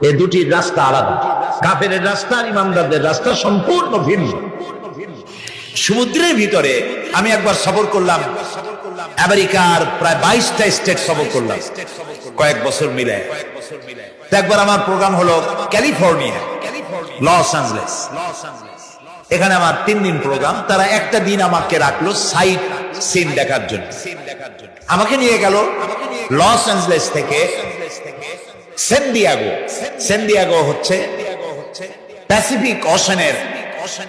এই দুটির রাস্তা আলাদা। কাফেরের রাস্তা আর ইমানদারদের রাস্তা সম্পূর্ণ ভিন্ন। সমুদ্রের ভিতরে আমি একবার সফর করলাম, আমেরিকার প্রায় 22টা স্টেট সফর করলাম কয়েক বছর মিলে। একবার আমার প্রোগ্রাম হলো ক্যালিফোর্নিয়া, লস অ্যাঞ্জেলেস। এখানে আমার 3 দিন প্রোগ্রাম। তারা একটা দিন আমাকে রাখলো সাইট সিন দেখার জন্য। আমাকে নিয়ে গেল লস অ্যাঞ্জেলেস থেকে সান দিয়েগো। সান দিয়েগো হচ্ছে প্যাসিফিক ওশানের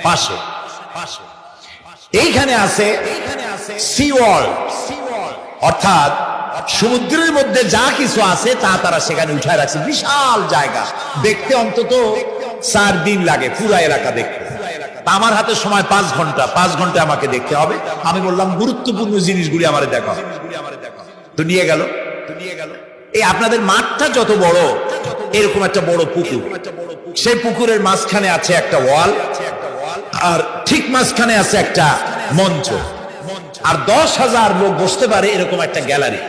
পাশে। এইখানে আছে সি ওয়ার্ল্ড, অর্থাৎ সমুদ্রের মধ্যে যা কিছু আছে তা তারা সেখানে উঠায় রাখছে। বিশাল জায়গা, দেখতে অন্তত 4 দিন লাগে পুরো এলাকা দেখতে। আমার হাতে সময় 5 ঘন্টা। 5 ঘন্টা আমাকে দেখতে হবে। আমি বললাম গুরুত্বপূর্ণ জিনিসগুলি আমার দেখো। তো নিয়ে গেল। এই আপনাদের মাঠটা যত বড়, এরকম একটা বড় পুকুর। সেই পুকুরের মাঝখানে আছে একটা ওয়াল, আর ঠিক মাঝখানে আছে একটা মঞ্চ, আর 10,000 লোক বসতে পারে এরকম একটা গ্যালারি।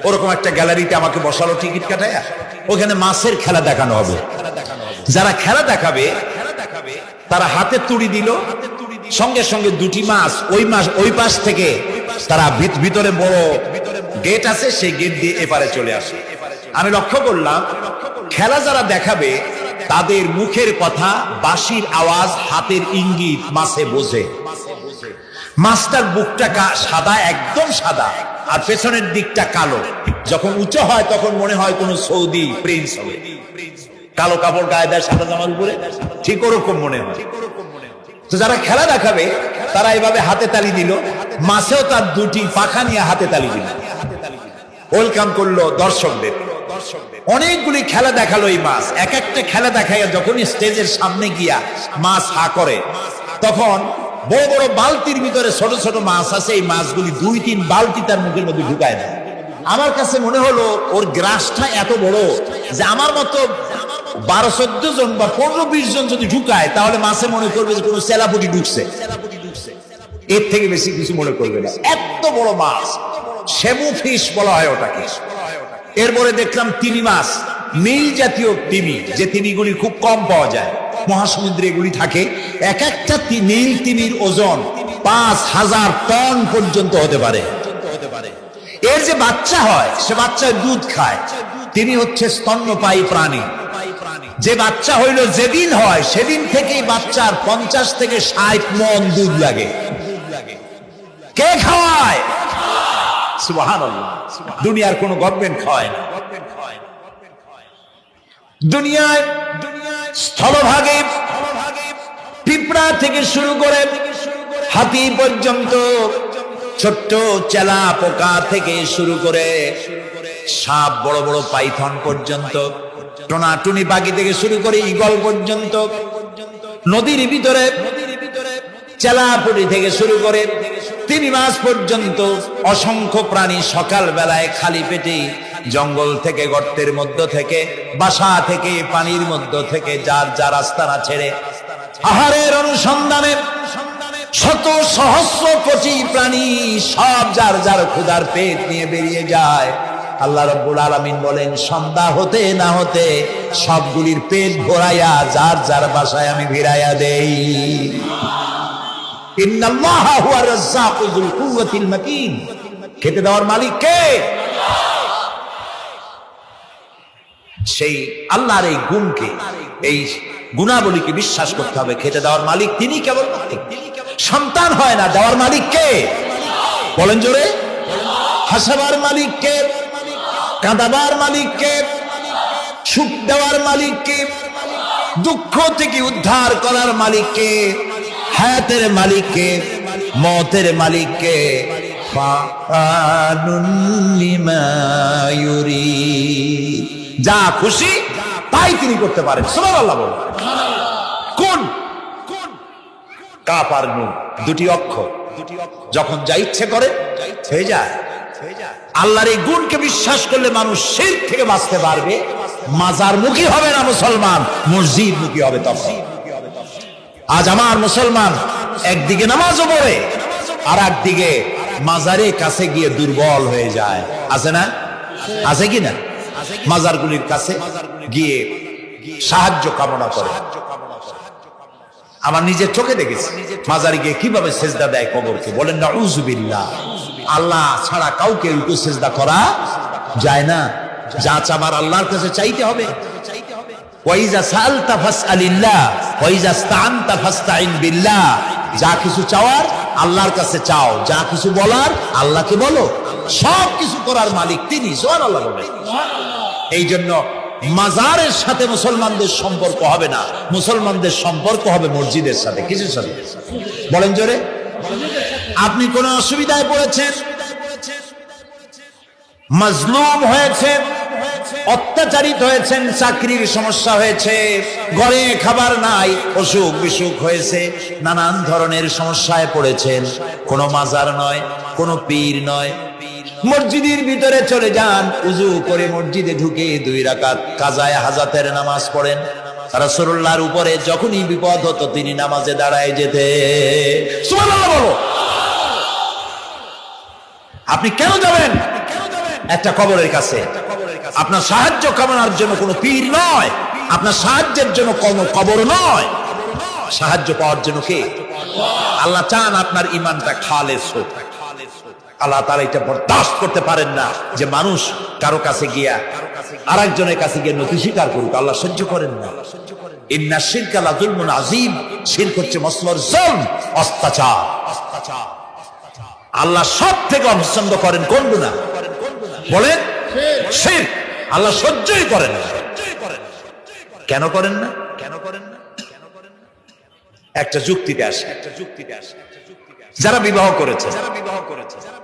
ওরকম একটা গ্যালারিতে আমাকে বসালো টিকিট কাটায়। ওখানে মাছের খেলা দেখানো হবে। যারা খেলা দেখাবে তারা হাতে তুড়ি দিল, সঙ্গে সঙ্গে 2টি মাছ ওই পাশ থেকে তারা ভিতরে বড় গেট আছে, সেই গেট দিয়ে এপারে চলে আসে। আমি লক্ষ্য করলাম খেলা যারা দেখাবে তাদের মুখের কথা, বাঁশির আওয়াজ, হাতের ইঙ্গিত মাছে বোঝে। মাছটার বুকটা সাদা, একদম সাদা, আর পেছনের দিকটা কালো। যখন উঁচু হয় তখন মনে হয় কোন সৌদি প্রিন্স হবে। কালো কাপড় গায়ে দেয় সাদা জামার উপরে, ঠিক ওরকম মনে হয়। তো যারা খেলা দেখাবে তারা এভাবে হাতে তালি দিল, মাছেও তার 2টি পাখা নিয়ে হাতে তালি দিল, ওয়েলকাম করলো দর্শকদের। অনেকগুলি খেলা দেখালো এই মাছ। এক একটা খেলা দেখাইয়া যখন স্টেজের সামনে গিয়া মাছ হা করে, তখন বড় বড় বালতির ভিতরে ছোট ছোট মাছ আছে। এই মাছগুলি 2-3 বালতি তার মুখের মধ্যে ঢুকায় দেয়। আমার কাছে মনে হলো ওর গ্রাসটা এত বড় যে আমার মতো 12-14 জন বা 15-20 জন যদি ঢুকায় তাহলে মাছে মনে করবে যে কোনো সেলাপুটি ঢুকছে। এর থেকে বেশি কিছু মনে করবে না। এত বড় মাছ, সেমু ফিশ বলা হয় ওটাকে। এরপরে দেখলাম তিমি মাছ, নীল জাতীয় তিমি, যে তিমিগুলি খুব কম পাওয়া যায় মহাসমুদ্রে এগুলি থাকে। এক একটা নীল তিমির ওজন 5,000 টন পর্যন্ত হতে পারে। এর যে বাচ্চা হয় সে বাচ্চার দুধ খায়। তিনি হচ্ছে স্তন্যপায়ী প্রাণী। যে বাচ্চা হইল যেদিন হয় সেদিন থেকেই বাচ্চার 50 থেকে 60 মণ দুধ লাগে। কে খাওয়ায়? সুবহানাল্লাহ। দুনিয়ার কোন গভর্নমেন্ট খাওয়ায় না। দুনিয়ায় স্থলভাগে পিঁপড়া থেকে শুরু করে হাতি পর্যন্ত, ছোট্ট চেলা পোকা থেকে শুরু করে সাপ, বড় বড় পাইথন পর্যন্ত, টোনাটুনি পাখি থেকে শুরু করে ঈগল পর্যন্ত, নদীর ভিতরে চেলাপুটি থেকে শুরু করে তিমি মাছ পর্যন্ত অসংখ্য প্রাণী সকাল বেলায় খালি পেটে জঙ্গল থেকে, গর্তের মধ্য থেকে, বাসা থেকে, পানির মধ্য থেকে যার যার আস্তানা ছেড়ে আহারের অনুসন্ধানে শত সহস্র কোটি প্রাণী সব যার যার ক্ষুধার পেট নিয়ে বেরিয়ে যায়। আল্লাহ রাব্বুল আলামিন বলেন, সন্ধ্যা হতে না হতে সবগুলির পেট ভরাইয়া যার যার বাসায় আমি ভিড়াইয়া দেই। ইন্নাল্লাহা হুয়ার রাজ্জাকু যুল কুওয়াতিল মাতিন। খেতে দেওয়ার মালিক কে? সেই আল্লাহর এই গুণকে, এই গুণাবলীকে বিশ্বাস করতে হবে। খেতে দেওয়ার মালিক তিনি, কেবল সন্তান হয় না, দেওয়ার মালিক কে? বলেন জোরে। হাসাবার মালিক কে? কাঁদাবার মালিক কে? সুখ দেওয়ার মালিক কে? দুঃখ থেকে উদ্ধার করার মালিক কে? হায়াতের মালিক কে? মতের মালিক কে? ফাআলুন লিমা ইউরিদ। যা খুশি তাই তিনি করতে পারেন। সুবহানাল্লাহ বলেন। কোন কাফ আর নুন, 2টি অক্ষর, যখন যা ইচ্ছে করে হয়ে যায়। আল্লাহর এই গুণকে বিশ্বাস করলে মানুষ শিরক থেকে বাঁচতে পারবে। মাজার মুখী হবে না মুসলমান, মসজিদ মুখী হবে তখন। আজ আমার মুসলমান একদিকে নামাজও পড়ে আর একদিকে মাজারের কাছে গিয়ে দুর্বল হয়ে যায়। আছে না? আছে কি না? মাজারগুলির কাছে গিয়ে সাহায্য কামনা করে। আমার নিজের চোখে দেখেছি মাজারে গিয়ে কিভাবে সেজদা দেয় কবরকে। বলেন নাউযুবিল্লাহ। আল্লাহ ছাড়া কাউকে রুকু সেজদা করা যায় না। যা চাবার আল্লাহর কাছে চাইতে হবে। ওয়াইজা সালতা ফাসআলিল্লাহ ওয়াইজা ইসতাআনতা ফাসতাইন বিল্লাহ। যা কিছু চাওয়ার আল্লাহর কাছে চাও, যা কিছু বলার আল্লাহকে বলো। সব কিছু করার মালিক তিনি। সুবহানাল্লাহ বলেন। এই জন্য মাজারের সাথে মুসলমানদের সম্পর্ক হবে না, মুসলমানদের সম্পর্ক হবে মসজিদের সাথে। কিসের সাথে বলেন জোরে? আপনি কোন অসুবিধায় পড়েছেন, মাজলুম হয়েছেন, অত্যাচারিত হয়েছেন, চাকরির সমস্যা হয়েছে, ঘরে খাবার নাই, অসুখ বিসুখ হয়েছে, নানান ধরনের সমস্যায় পড়েছেন, কোনো মাজার নয়, কোনো পীর নয়, মসজিদের ভিতরে চলে যান, উজু করে মসজিদে ঢুকে 2 রাকাত কাজায়ে হাজাতের নামাজ পড়েন। রাসূলুল্লাহর উপরে যখনই বিপদ হতো তিনি নামাজে দাঁড়ায় যেতেন। সুবহানাল্লাহ বলো। আপনি কেন যাবেন একটা কবরের কাছে? আপনার সাহায্য কামনার জন্য কোনো পীর নয়, আপনার সাহায্যের জন্য কোনো কবর নয়। সাহায্য পাওয়ার জন্য কে? আল্লাহ চান আপনার ঈমানটা খালেস হোক। আল্লাহ তাআলা এটা বরদাস্ত করতে পারেন না যে মানুষ কারো কাছে গিয়া আরেকজনের কাছে গিয়ে নথি স্বীকার করুক। আল্লাহ সহ্য করেন না। ইন্না শিরকা লাযুলমুন আযীম। শিরক হচ্ছে মসলর জুলম, অত্যাচার। আল্লাহ সব থেকে অপছন্দ করেন কোন গুনাহ? বলেন শিরক। আল্লাহ সহ্যই করেন না। কেন করেন না? একটা যুক্তিতে আসে। যারা বিবাহ করেছে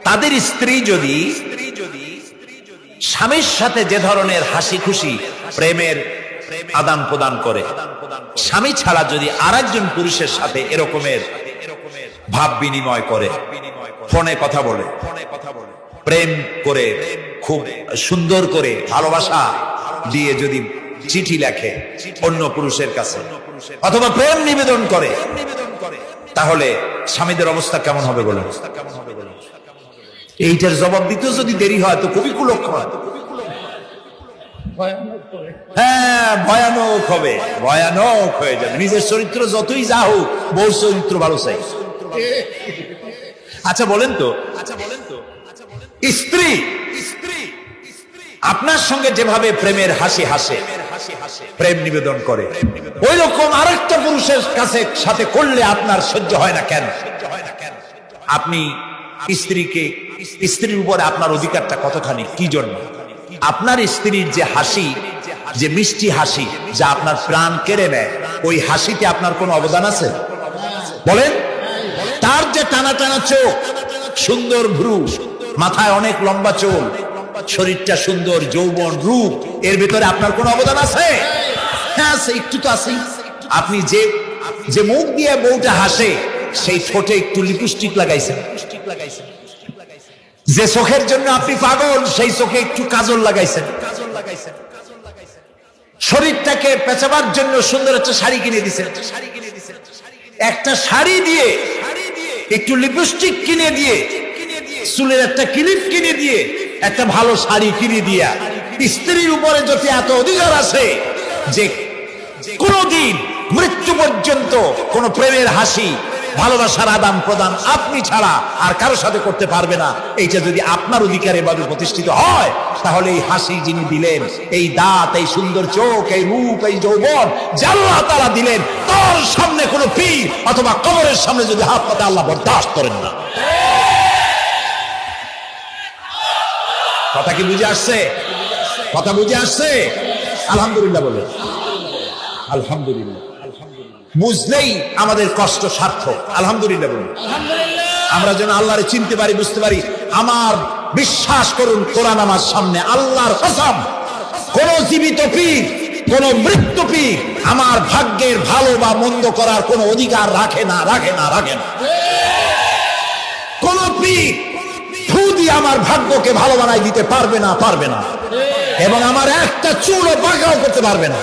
তাদের স্ত্রী যদি স্বামীর সাথে যে ধরনের হাসি খুশি প্রেমের আদান প্রদান করে, স্বামী ছাড়া যদি আরেকজন পুরুষের সাথে এরকমের ভাব বিনিময় করে, ফোনে কথা বলে, প্রেম করে, খুব সুন্দর করে ভালোবাসা দিয়ে যদি চিঠি লেখে অন্য পুরুষের কাছে অথবা প্রেম নিবেদন করে, তাহলে স্বামীদের অবস্থা কেমন হবে বলে? এইটার জবাব দিতেও যদি দেরি হয় তো খুবই কুলক্ষণ। হ্যাঁ, ভয়ানক হবে, ভয়ানক হয়ে যাবে। নিজের চরিত্র যতই যা হোক, বউর চরিত্র ভালো চাই। আচ্ছা বলেন তো, স্ত্রী আপনার সঙ্গে যেভাবে প্রেমের হাসি হাসে, প্রেম নিবেদন করে, ওই রকম আরেকটা পুরুষের কাছে সাথে করলে আপনার সহ্য হয় না কেন? আপনি স্ত্রীর উপরে আপনার অধিকারটা কতখানি? কি জন্য? আপনার স্ত্রীর যে হাসি, যে মিষ্টি হাসি, যা আপনার প্রাণ কেড়ে নেয়, ওই হাসিতে আপনার কোনো অবদান আছে? বলেন। তার যে টানা টানা চোখ, সুন্দর ভ্রু, মাথায় অনেক লম্বা চুল, শরীরটা সুন্দর, যৌবন, রূপ, এর ভিতরে আপনার কোনো অবদান আছে? হ্যাঁ, একটু তো আছে। আপনি যে মুখ দিয়ে বউটা হাসে, সেই ঠোঁটে একটু লিপস্টিক লাগাইছেন। যে চোখের জন্য আপনি পাগল, সেই চোখে একটু কাজল লাগাইছেন। শরীরটাকে পেঁচাবার জন্য সুন্দর একটা শাড়ি কিনে দিয়েছেন। একটা শাড়ি দিয়ে, একটু লিপস্টিক কিনে দিয়ে, চুলের একটা ক্লিপ কিনে দিয়ে, একটা ভালো শাড়ি কিনে দিয়া স্ত্রীর উপরে যদি এত অধিকার আছে যে কোনদিন মৃত্যু পর্যন্ত কোন প্রেমের হাসি, ভালোবাসার আদান প্রদান আপনি ছাড়া আর কারো সাথে করতে পারবে না, এইটা যদি আপনার অধিকারে ভাবে প্রতিষ্ঠিত হয়, তাহলে এই হাসি যিনি দিলেন, এই দাঁত, এই সুন্দর চোখ, এই রূপ, এই যৌবন যা আল্লাহ তাআলা দিলেন, তার সামনে কোনো পীর অথবা কবরের সামনে যদি হাত পাতে আল্লাহ বরদাস্ত করেন না। কথা কি বুঝে আসছে? কথা বুঝে আসছে? আলহামদুলিল্লাহ বলে। আলহামদুলিল্লাহ। বুঝলেই আমাদের কষ্ট সার্থক। আলহামদুলিল্লাহ বলি। আমরা যেন আল্লাহরে চিনতে পারি, বুঝতে পারি। আমার বিশ্বাস করুন, কোরআন আমার সামনে, আল্লাহর কসম, কোন জীবিত পীর, কোন মৃত্যু পীর আমার ভাগ্যের ভালো বা মন্দ করার কোন অধিকার রাখে না, রাখে না, রাখে না। কোন পীর ফু দিয়ে আমার ভাগ্যকে ভালো বানাই দিতে পারবে না, পারবে না, এবং আমার একটা চুলও পাকাও করতে পারবে না।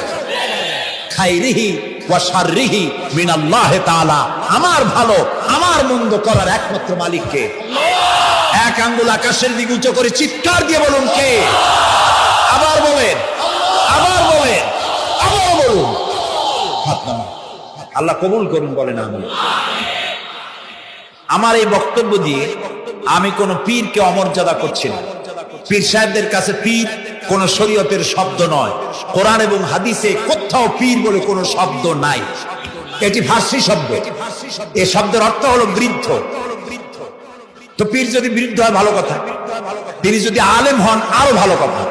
খাইরিহি ওয়া শাররিহি মিনাল্লাহি তাআলা। আমার ভালো, আমার মন্দ করার একমাত্র মালিক কে? এক আঙ্গুল আকাশের দিকে উঁচু করে চিৎকার দিয়ে বলুন কে? আবার বলেন, আবার বলেন, আবার বলুন। আল্লাহ কবুল করুন, বলেন আমিন। আমার এই বক্তব্য দিয়ে আমি কোন পীরকে অমর্যাদা করছি না। পীর সাহেবদের কাছে পীর কোন শরীয়তের শব্দ নয়। কোরআন এবং হাদিসে কোথাও পীর বলে কোন শব্দ নাই। এটি ফার্সি শব্দ। এই শব্দের অর্থ হলো বৃদ্ধ। তো পীর যদি বৃদ্ধ হয় ভালো কথা, তিনি যদি আলেম হন আরো ভালো কথা।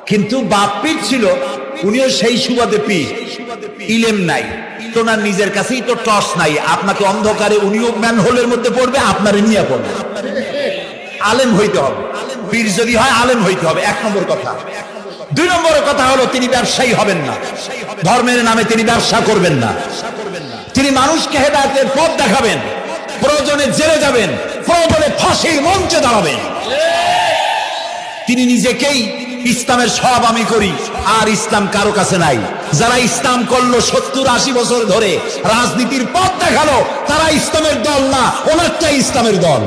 কিন্তু বাপ পীর ছিল, উনিও সেই সুবাদে পীর, ইলেম নাই, তোনার নিজের কাছেই তো টর্চ নাই। আপনাকে অন্ধকারে উনিও ম্যানহোলের মধ্যে পড়বে, আপনারে নিয়ে পড়বে। আলেম হইতে হবে, পীর যদি হয় আলেম হইতে হবে, 1 নম্বর কথা। 2 নম্বর কথা হলো তিনি ব্যবসায়ী হবেন না। ধর্মের নামে তিনি ব্যবসা করবেন না। তিনি মানুষকে হেদায়েতের পথ দেখাবেন, প্রয়োজনে জেলে যাবেন, প্রয়োজনে ফাঁসির মঞ্চে দাঁড়াবেন। তিনি নিজেকেই ইসলামের সব আমি করি, আর ইসলাম কারো কাছে নাই। যারা ইসলাম করলো 70-80 বছর ধরে, রাজনীতির পথ দেখালো, তারা ইসলামের দল না, ওনারটাই ইসলামের দল।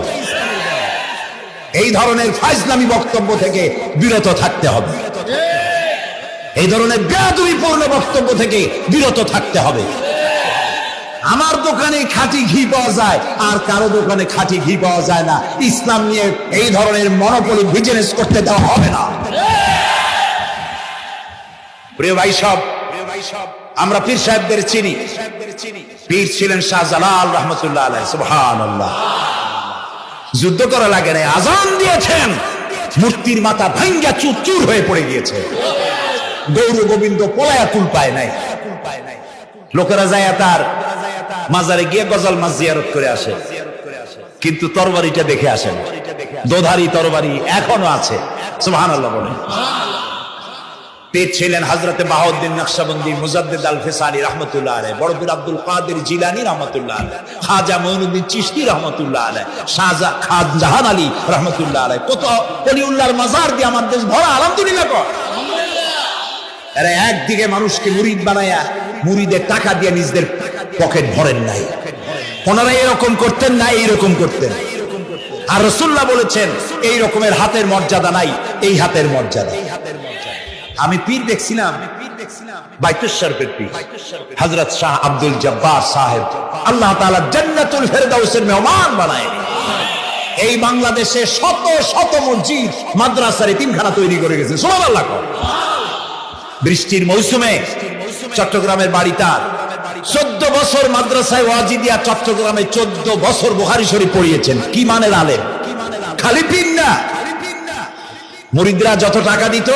এই ধরনের ফাজলামি বক্তব্য থেকে বিরত থাকতে হবে। এই ধরনের বেয়াদবিপূর্ণ বক্তব্য থেকে বিরত থাকতে হবে। আমার দোকানে খাঁটি ঘি পাওয়া যায়, আর কারো দোকানে খাঁটি ঘি পাওয়া যায় না। ইসলাম নিয়ে এই ধরনের মনোপলি বিজনেস করতে দেওয়া হবে না। প্রিয় ভাই সব, আমরা পীর সাহেবদের চিনি। পীর ছিলেন শাহজালাল রহমতুল্লাহ আলাইহি। সুবহানাল্লাহ। যুদ্ধ করা লাগে না, আজান দিয়েছেন, মূর্তির মাথা ভাঙ্গা চুর চুর হয়ে পড়ে গিয়েছে। গৌর গোবিন্দ পলায়া কুল পায় নাই। লোকেরা যায় তার মাজারে গিয়ে গজল মাস জিয়ারত করে আসে, কিন্তু তরবারিটা দেখে আসেন। দোধারি তরবারি এখনো আছে। সুবহানাল্লাহ বলেন। পীর ছিলেন হযরতে বাহাউদ্দিন নকশবন্দি, মুজাদ্দিদ আল ফিসানি রহমতুল্লাহ আলাইহি, বড় পীর আব্দুল কাদের জিলানী রহমতুল্লাহ আলাইহি, খাজা মঈনুদ্দিন চিশতি রহমতুল্লাহ আলাইহি, শাহজাহান আলী রহমতুল্লাহ আলাইহি। কত ওলিউল্লাহর মাজার দিয়ে আমার দেশ ভরা। আলহামদুলিল্লাহ কর। আরে একদিকে মানুষকে মুরিদ বানায়া মুরিদের টাকা দিয়ে নিজেদের পকেট ভরেন নাই। ওনারা এরকম করতেন না, এইরকম করতেন। আর রাসূলুল্লাহ বলেছেন এই রকমের হাতের মর্যাদা নাই, এই হাতের মর্যাদা। আমি পীর দেখছিলাম, বাইতুল শরীফের পীর হযরত শাহ আব্দুল জব্বার সাহেব, আল্লাহ তাআলা জান্নাতুল ফেরদাউসের মেহমান বানায়। এই বাংলাদেশে শত শত মসজিদ মাদ্রাসার এতিমখানা তৈরি করে গেছে। সুবহানাল্লাহ। বৃষ্টির মৌসুমে চট্টগ্রামের বাড়িটা 14 বছর মাদ্রাসায় ওয়াজিদিয়া চট্টগ্রামে 14 বছর বুখারী শরীফ পড়িয়েছেন। কি মানের আলেম, খালি পীর না। মুরিদরা যত টাকা দিত,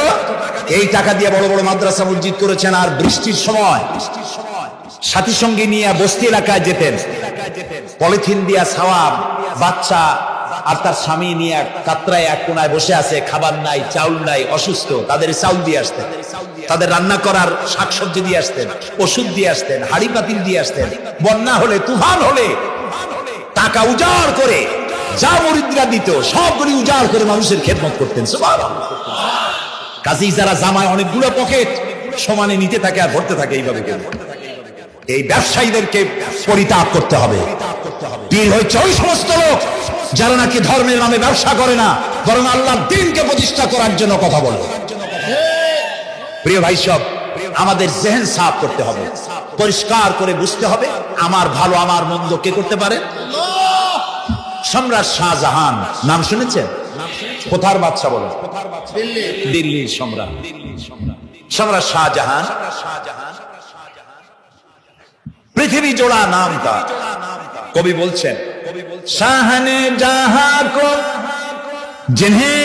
এই টাকা দিয়ে বড় বড় মাদ্রাসা মসজিদ করেছেন। আর বৃষ্টির সময় সাথী সঙ্গী নিয়ে বস্তি এলাকায় যেতেন, পলিথিন দিয়া ছাওয়া, বাচ্চা আর তার স্বামী নিয়ে কাতরায় এক কোনায় বসে আছে, খাবার নাই, চাউল নাই, অসুস্থ, তাদের চাউল দিয়ে আসতেন, তাদের রান্না করার শাকসবজি দিয়ে আসতেন, ওষুধ দিয়ে আসতেন, হাড়ি পাতিল দিয়ে আসতেন। বন্যা হলে, তুফান হলে টাকা উজাড় করে যা মুরিদরা দিত সবগুলি উজাড় করে মানুষের খেদমত করতেন। সুবহানাল্লাহ। কাজেই যারা জামায় অনেকগুলো পকেট সমানে নিতে থাকে আর ভরতে থাকে, এইভাবে এই ব্যবসায়ীদেরকে পরিত্যাগ করতে হবে। পীর হচ্ছে ওই সমস্ত লোক যারা নাকি ধর্মের নামে ব্যবসা করে না, বরং আল্লাহর দ্বীনকে প্রতিষ্ঠা করার জন্য কথা বলে। প্রিয় ভাই সব, আমাদের জেহেন সাফ করতে হবে, পরিষ্কার করে বুঝতে হবে আমার ভালো আমার মন্দ কে করতে পারে। সম্রাট শাহজাহান নাম শুনেছেন? কোথার বাদশা বলে? দিল্লির সম্রাট। সম্রাট শাহজাহান পৃথিবী জোড়া নাম তার। কবি বলছেন, শাহনে জাহাं को जिन्हें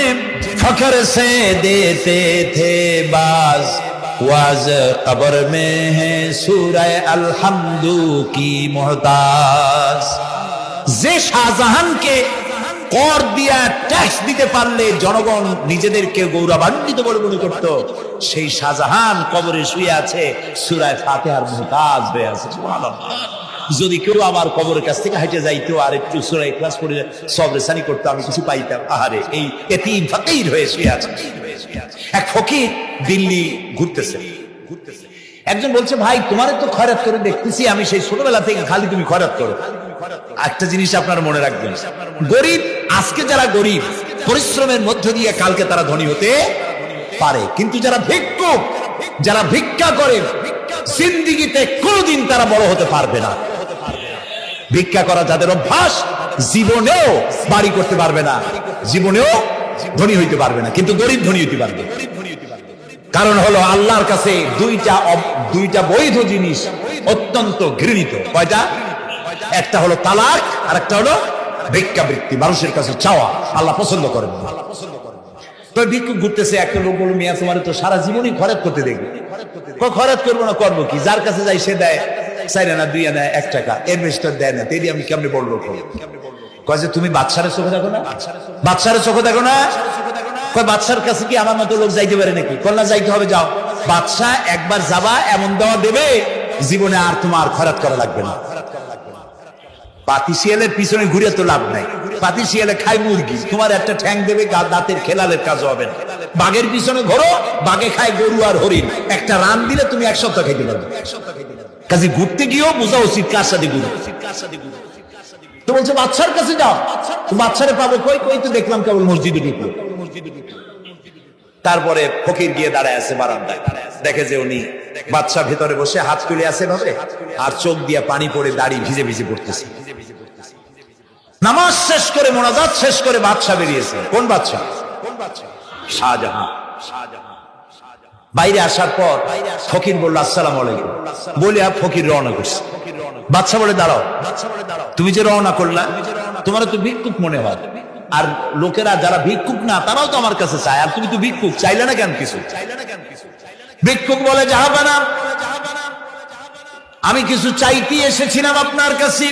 फख्र से देते थे बाज, वाज कब्र में है सूरह अलहम्दु की मोहताज। যে শাহজাহানকে কর দিয়া ট্যাক্স দিতে পারলে জনগণ নিজেদেরকে গৌরবান্বিত বলে মনে করত, সেই শাহজাহান কবরে শুয়ে আছে, সূরা ফাতিহার মুহতাজ হয়ে আছে। সুবহানাল্লাহ। যদি কেউ আমার কবরের কাছ থেকে হেঁটে যাইতো আর একটু সূরা ইখলাস পড়ে সবরেসানি করতো, আমি কিছু পাইতাম। আহারে, এই এতিম ফকির হয়ে শুয়ে আছে। এক ফকির দিল্লি ঘুরতেছে। একজন বলছে, ভাই তোমারে তো খয়রাত করে দেখতেছি আমি সেই ছোটবেলা থেকে, খালি তুমি খয়রাত করো। একটা জিনিস আপনারা মনে রাখবেন, গরিব, আজকে যারা গরিব পরিশ্রমের মধ্য দিয়ে কালকে তারা ধনী হতে পারে, কিন্তু যারা ভিক্ষুক, যারা ভিক্ষা করে, জিন্দেগিতে কোনোদিন তারা বড় হতে পারবে না। ভিক্ষা করা যাদের অভ্যাস, জীবনেও বাড়ি করতে পারবে না, জীবনেও ধনী হইতে পারবে না, কিন্তু গরিব ধনী হইতে পারবে। কারণ হলো আল্লাহর কাছে দুইটা বৈধ জিনিস অত্যন্ত ঘৃণিত। কয়টা? একটা হলো তালাক, আর একটা হলো ভিক্ষাবৃত্তি, মানুষের কাছে চাওয়া। আল্লাহ পছন্দ করেন না। তো ভিক্ষুক ঘুরতেছে, একটা লোক বলল, মিয়া তোমার তো সারা জীবনই খরচ করতে দেখবে। খরচ করবো না, করবো কি? যার কাছে যাই সে দেয় 4 আনা 2 আনা 1 টাকা, এর বেশি তো দেয় না। তেরি আমি কেমনে বললো? কয় যে তুমি বাদশারে চোখে দেখো না, বাদশারে চোখে দেখো না। কয় বাদশার কাছে কি আমার মতো লোক যাইতে পারে নাকি? কল্লা যাইতে হবে, যাও। বাদশা একবার যাবা, এমন দেওয়া দেবে জীবনে আর তোমার খরচ করা লাগবে না। পাতি শিয়ালের পিছনে ঘুরে তো লাভ নাই। পাতি শিয়ালে খায় মুরগি, তোমার একটা ঠ্যাং দেবে, দাঁতের খেলালের কাজ হবে না। বাঘের পিছনে ঘোরো, বাঘে খায় গরু আর হরিণ, একটা রান দিলে তুমি 1 সপ্তাহ খাইতে পারবে। কাজে ঘুরতে গিয়েও বোঝা উচিত কার সাথে ঘুরো। তো বলছে বাদশার কাছে যাও। তো বাদশারে পাবো কই? কই তো দেখলাম কেবল মসজিদে ঢুকলো। তারপরে ফকির গিয়ে দাঁড়ায় আছে বারান্দায়, দেখে যে উনি বাদশা ভেতরে বসে হাত তুলে আছে ভাবে, আর চোখ দিয়ে পানি পড়ে দাড়ি ভিজে ভিজে পড়তেছে। নামাজ শেষ করে, মোনাজাত শেষ করে বাদশা বেরিয়েছে। কোন বাদশা? শাহজাহান। বাইরে আসার পর ফকির বলল আসসালামু আলাইকুম, বলে ফকির রওনা করছে। বাদশা বলে দাঁড়াও, তুমি যে রওনা করলা, তোমার তো ভিক্ষুক মনে হয়, আর লোকেরা যারা ভিক্ষুক না তারাও তো আমার কাছে চায়, আর তুমি তো ভিক্ষুক, চাইলে না কেন কিছু? ভিক্ষুক বলে জাহাবানা, আমি কিছু চাইতে এসেছিলাম আপনার কাছে,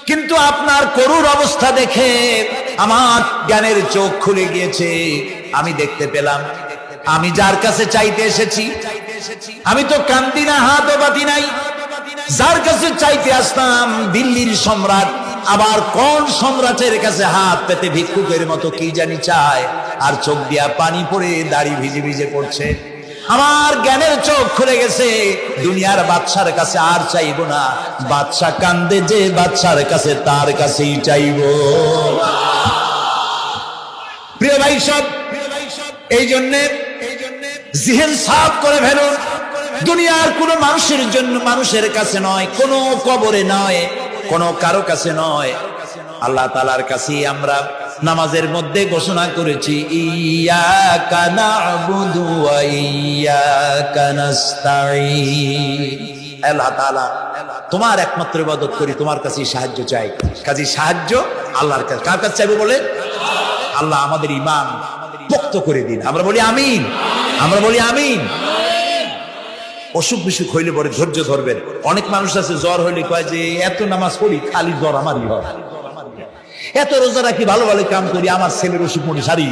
কিন্তু আপনার করুণ অবস্থা দেখে আমার জ্ঞানের চোখ খুলে গিয়েছে। আমি দেখতে পেলাম আমি যার কাছে চাইতে এসেছি, আমি তো কান্দি না, হাতও বাতি নাই। যার কাছে চাইতে আসতাম দিল্লির সম্রাট, আবার কোন সম্রাটের কাছে হাত পেতে ভিক্ষুকের মতো কি জানি চায়, আর চোখ দিয়া পানি পড়ে দাড়ি ভিজে ভিজে পড়ছে। আমার জ্ঞানের চোখ খুলে গেছে, দুনিয়ার বাদশার কাছে আর চাইবো না। বাদশা কান্দে যে বাদশার কাছে, তার কাছেই চাইবো। প্রিয় ভাই সব, এই জন্যে জিহেন সাফ করে ফেলুন। দুনিয়ার কোন মানুষের জন্য, মানুষের কাছে নয়, কোন কবরে নয়, কোন কারো কাছে নয়, আল্লাহ তাআলার কাছে আমরা নামাজের মধ্যে ঘোষণা করেছি, ইয়াকা না'বুদু ওয়া ইয়াকা নাস্তাঈন। আল্লাহ তাআলা তোমার একমাত্র ইবাদত করি, তোমার কাছে সাহায্য চাই। কাজে সাহায্য আল্লাহর কাছে। কার কাছে চাইবো বলে? আল্লাহ আমাদের ঈমান পোক্ত করে দিন। আমরা বলি আমিন, আমরা বলি আমিন। অসুখ বিসুখ হইলে পরে ধৈর্য ধরবেন। অনেক মানুষ আছে জ্বর হইলে কয় যে এত নামাজ পড়ি খালি জ্বর আমারই হয়, এত রোজা রাখি, ভালো ভালো কাম করি, আমার ছেলের অসুখ মনে সারি।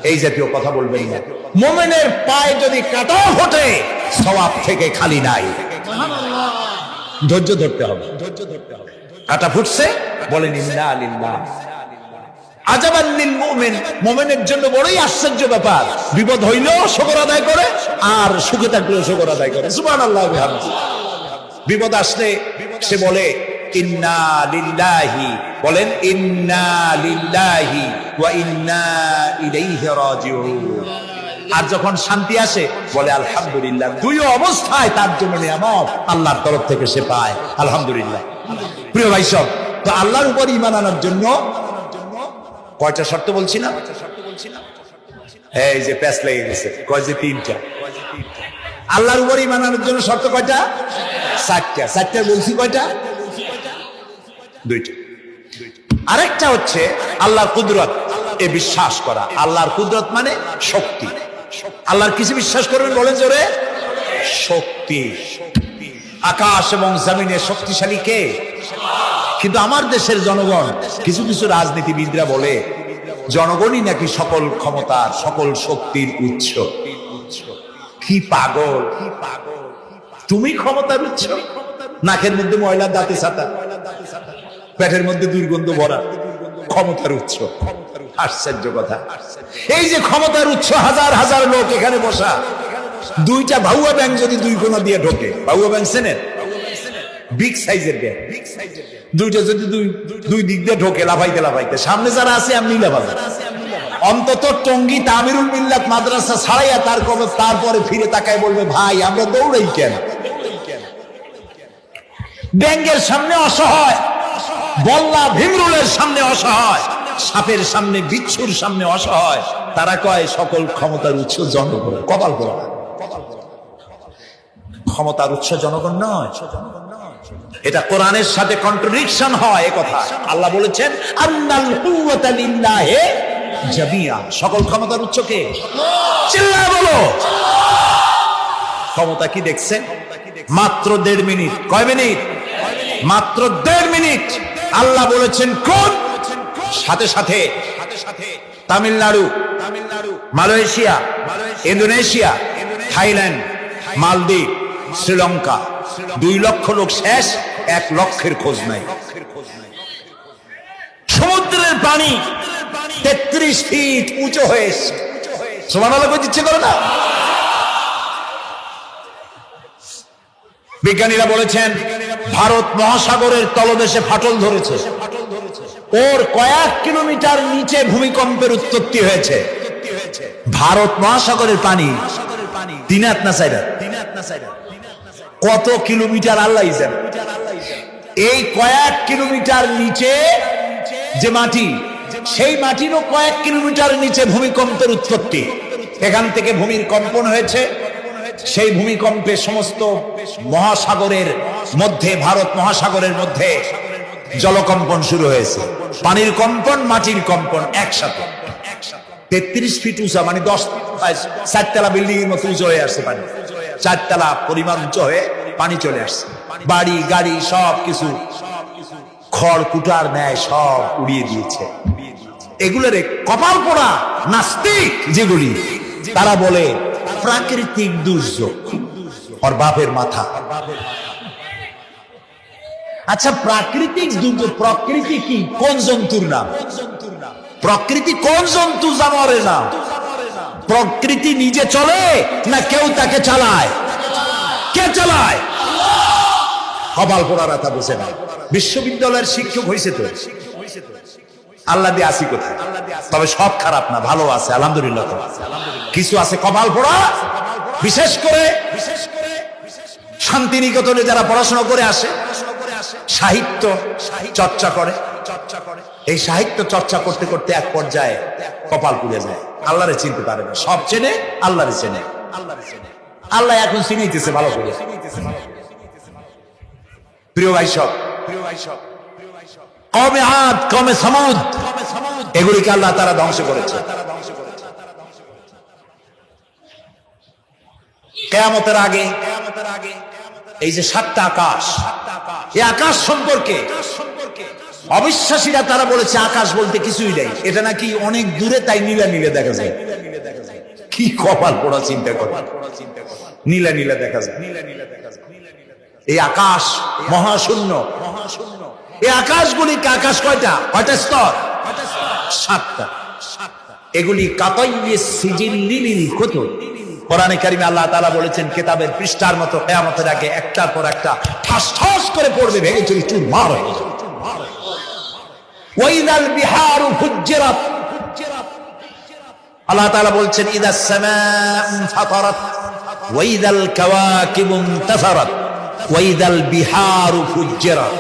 এই জাতীয় কথা বলবেন না। মুমিনের পায়ে যদি কাঁটা ফোটে সওয়াব থেকে খালি নাই। ধৈর্য ধরতে হবে, ধৈর্য ধরতে হবে। কাঁটা ফুটছে, বলেন ইন্না লিল্লাহ। আজাবান লিল মুমিন, মুমিনের জন্য বড়ই আশ্চর্য ব্যাপার, বিপদ হইলেও শুকর আদায় করে, আর সুখে থাকলেও শুকর আদায় করে। সুবহানাল্লাহ ওয়া বিহামদিহি। বিপদ আসলে সে বলে ইন্না লিল্লাহি, বলেন ইন্না লিল্লাহি ওয়া ইন্না ইলাইহি রাজিউন। আর যখন শান্তি আসে বলে আলহামদুলিল্লাহ। দুই অবস্থায় তার জন্য নিয়ামত আল্লাহর তরফ থেকে সে পায়, আলহামদুলিল্লাহ। প্রিয় ভাই সব, তো আল্লাহর উপর ঈমান আনার জন্য কয়টা শর্ত বলছি না? এই যে প্যাচ লেগে গেছে, কয় যে 3টা। আল্লাহর উপর ঈমান আনার জন্য শর্ত কয়টা? 4টা। 4টা বলছি কয়টা? 2টা। আরেকটা হচ্ছে আল্লাহর কুদরত, এ বিশ্বাস করা। আল্লাহর কুদরত মানে শক্তি। আল্লাহর কিছু বিশ্বাস করবেন, বলেন জোরে, শক্তি। আকাশ এবং জমিনে শক্তিশালী কে? কিন্তু আমার দেশের জনগণ, কিছু কিছু রাজনীতিবিদরা বলে জনগণই নাকি সকল ক্ষমতার, সকল শক্তির উৎস। কি পাগল! তুমি ক্ষমতার উৎস? নাকের মধ্যে ময়লা, দাঁতে ছাতা, পেটের মধ্যে দুর্গন্ধ ভরা, ক্ষমতার উৎস। আশ্চর্য কথা। এই যে ক্ষমতার উৎস, হাজার হাজার লোক এখানে বসা, 2টা ভাউয়া ব্যাংক যদি 2 কোণা দিয়ে ঢোকে, ভাউয়া ব্যাংক চেনেন? বিগ সাইজের ব্যাংক, 2টা যদি দুই দিক দিয়ে ঢোকে লাফাইতে লাফাইতে, সামনে যারা আছে এমনি লাফাবে। অন্তত টঙ্গী তামিরুল মিল্লাত মাদ্রাসা ছাড়াইয়া তারপরে ফিরে তাকায় বলবে, ভাই আমরা দৌড়াই কেন? ব্যাঙের সামনে অসহায়, বল্লা ভীমরুলের সামনে অসহায়, সাপের সামনে বিচ্ছুর সামনে অসহায়। তারা কয় সকল ক্ষমতার উৎস জনগণ। কপাল পোড়া, ক্ষমতার উৎস জনগণ নয়। এটা কোরআনের সাথে কন্ট্রাডিকশন হয়। এ কথা আল্লাহ বলেছেন, আন্নাল কুওয়াতা লিল্লাহি জামিআ। সকল ক্ষমতার উৎস কে? চিল্লায় বলো। ক্ষমতা কি দেখছেন? মাত্র 1.5 মিনিট। কয় মিনিট? মাত্র 1.5 মিনিট। আল্লাহ বলেছেন কোন? সাথে সাথে তামিলনাড়ু, মালয়েশিয়া, ইন্দোনেশিয়া, থাইল্যান্ড, মালদ্বীপ, শ্রীলঙ্কা 2 লক্ষ লোক শেষ, 1 লক্ষের খোঁজ নাই। সমুদ্রের পানি 33 ফিট উঁচু হয়ে এসছে। সুবহানাল্লাহ কই দিচ্ছে করে না? বিজ্ঞানীরা বলেছেন ভারত মহাসাগরের তলদেশে ফাটল ধরেছে, ওর কয়েক কিলোমিটার নিচে ভূমিকম্পের উৎপত্তি হয়েছে। ভারত মহাসাগরের পানি 3 হাত না 4 হাত? কত কিলোমিটার আল্লাহ জানে। এই কয়েক কিলোমিটার নিচে যে মাটি, সেই মাটিরও কয়েক কিলোমিটার নিচে ভূমিকম্পের উৎপত্তি। এখান থেকে ভূমির কম্পন হয়েছে। সেই ভূমিকম্পে সমস্ত মহাসাগরের মধ্যে, ভারত মহাসাগরের মধ্যে জলকম্পন শুরু হয়েছে। পানির কম্পন, মাটির কম্পন একসাথে। 33 ফিট উঁচা, মানে 4 তলা বিল্ডিং এর মতো উঁচু হয়ে আসছে পানি। 4 তলা পরিমাণ উঁচু হয়ে পানি চলে আসছে। বাড়ি গাড়ি সব কিছু খড় কুটার ন্যায় সব উড়িয়ে দিয়েছে। এগুলোরে কপাল পোড়া নাস্তিক যেগুলি, তারা বলে প্রাকৃতিক দুর্যোগ। ওর বাপের মাথা। আচ্ছা, প্রাকৃতিক দুর্যোগ, প্রকৃতি কি? কোন জন্তুর নাম? প্রকৃতি কোন জন্তু জানোয়ারের নাম? প্রকৃতি নিজে চলে না কেউ তাকে চালায়? কে চালায়? কপাল পোড়ারা তা বুঝে না। বিশ্ববিদ্যালয়ের শিক্ষক হয়েছে তো, আল্লাহ দিয়ে আসি কোথায়? তবে সব খারাপ না, ভালো আছে আলহামদুলিল্লাহ। কিছু আছে কপাল পোড়া। বিশেষ করে শান্তিনিকেতনে যারা পড়াশোনা করে আসে, সাহিত্য চর্চা করে, এই সাহিত্য চর্চা করতে করতে এক পর্যায়ে কপাল পুড়ে যায়। আল্লাহরে চিনতে পারে না। সব চেনে, আল্লাহরে চেনে। আল্লাহ এখন চিনাইতেছে ভালো করে। প্রিয় ভাই সব, কমে আদ, কমে সামুদ, এগুলিকে আল্লাহ তারা ধ্বংস করেছে। কিয়ামতের আগে এই যে 7টা আকাশ, এই আকাশ সম্পর্কে অবিশ্বাসীরা তারা বলেছে আকাশ বলতে কিছুই নেই, এটা নাকি অনেক দূরে, তাই নীলা নীলা দেখা যায়। কি কপাল পোড়া চিন্তা করে, নীলা নীলা দেখা যায়। এই আকাশ মহাশূন্য। এই আকাশগুলিকে, আকাশ কয়টা? কয়টা স্তর? 7টা। এগুলি কাতাইয়ে সিজিল্লিল কুতুব। কোরআনে কারিমে আল্লাহ তাআলা বলেছেন কিতাবের পৃষ্ঠার মতো কিয়ামতের আগে একটার পর একটা ঠাস ঠাস করে পড়বে, ভেঙে চুরি চুরমার হয়ে যাবে। ওয়াইদাল বিহারু ফুজ্জিরাত। আল্লাহ তাআলা বলছেন ইদাস সামাউ ফাতারাত ওয়াইদাল কাওয়াকিবু ইনতাসারাত ওয়াইদাল বিহারু ফুজ্জিরাত।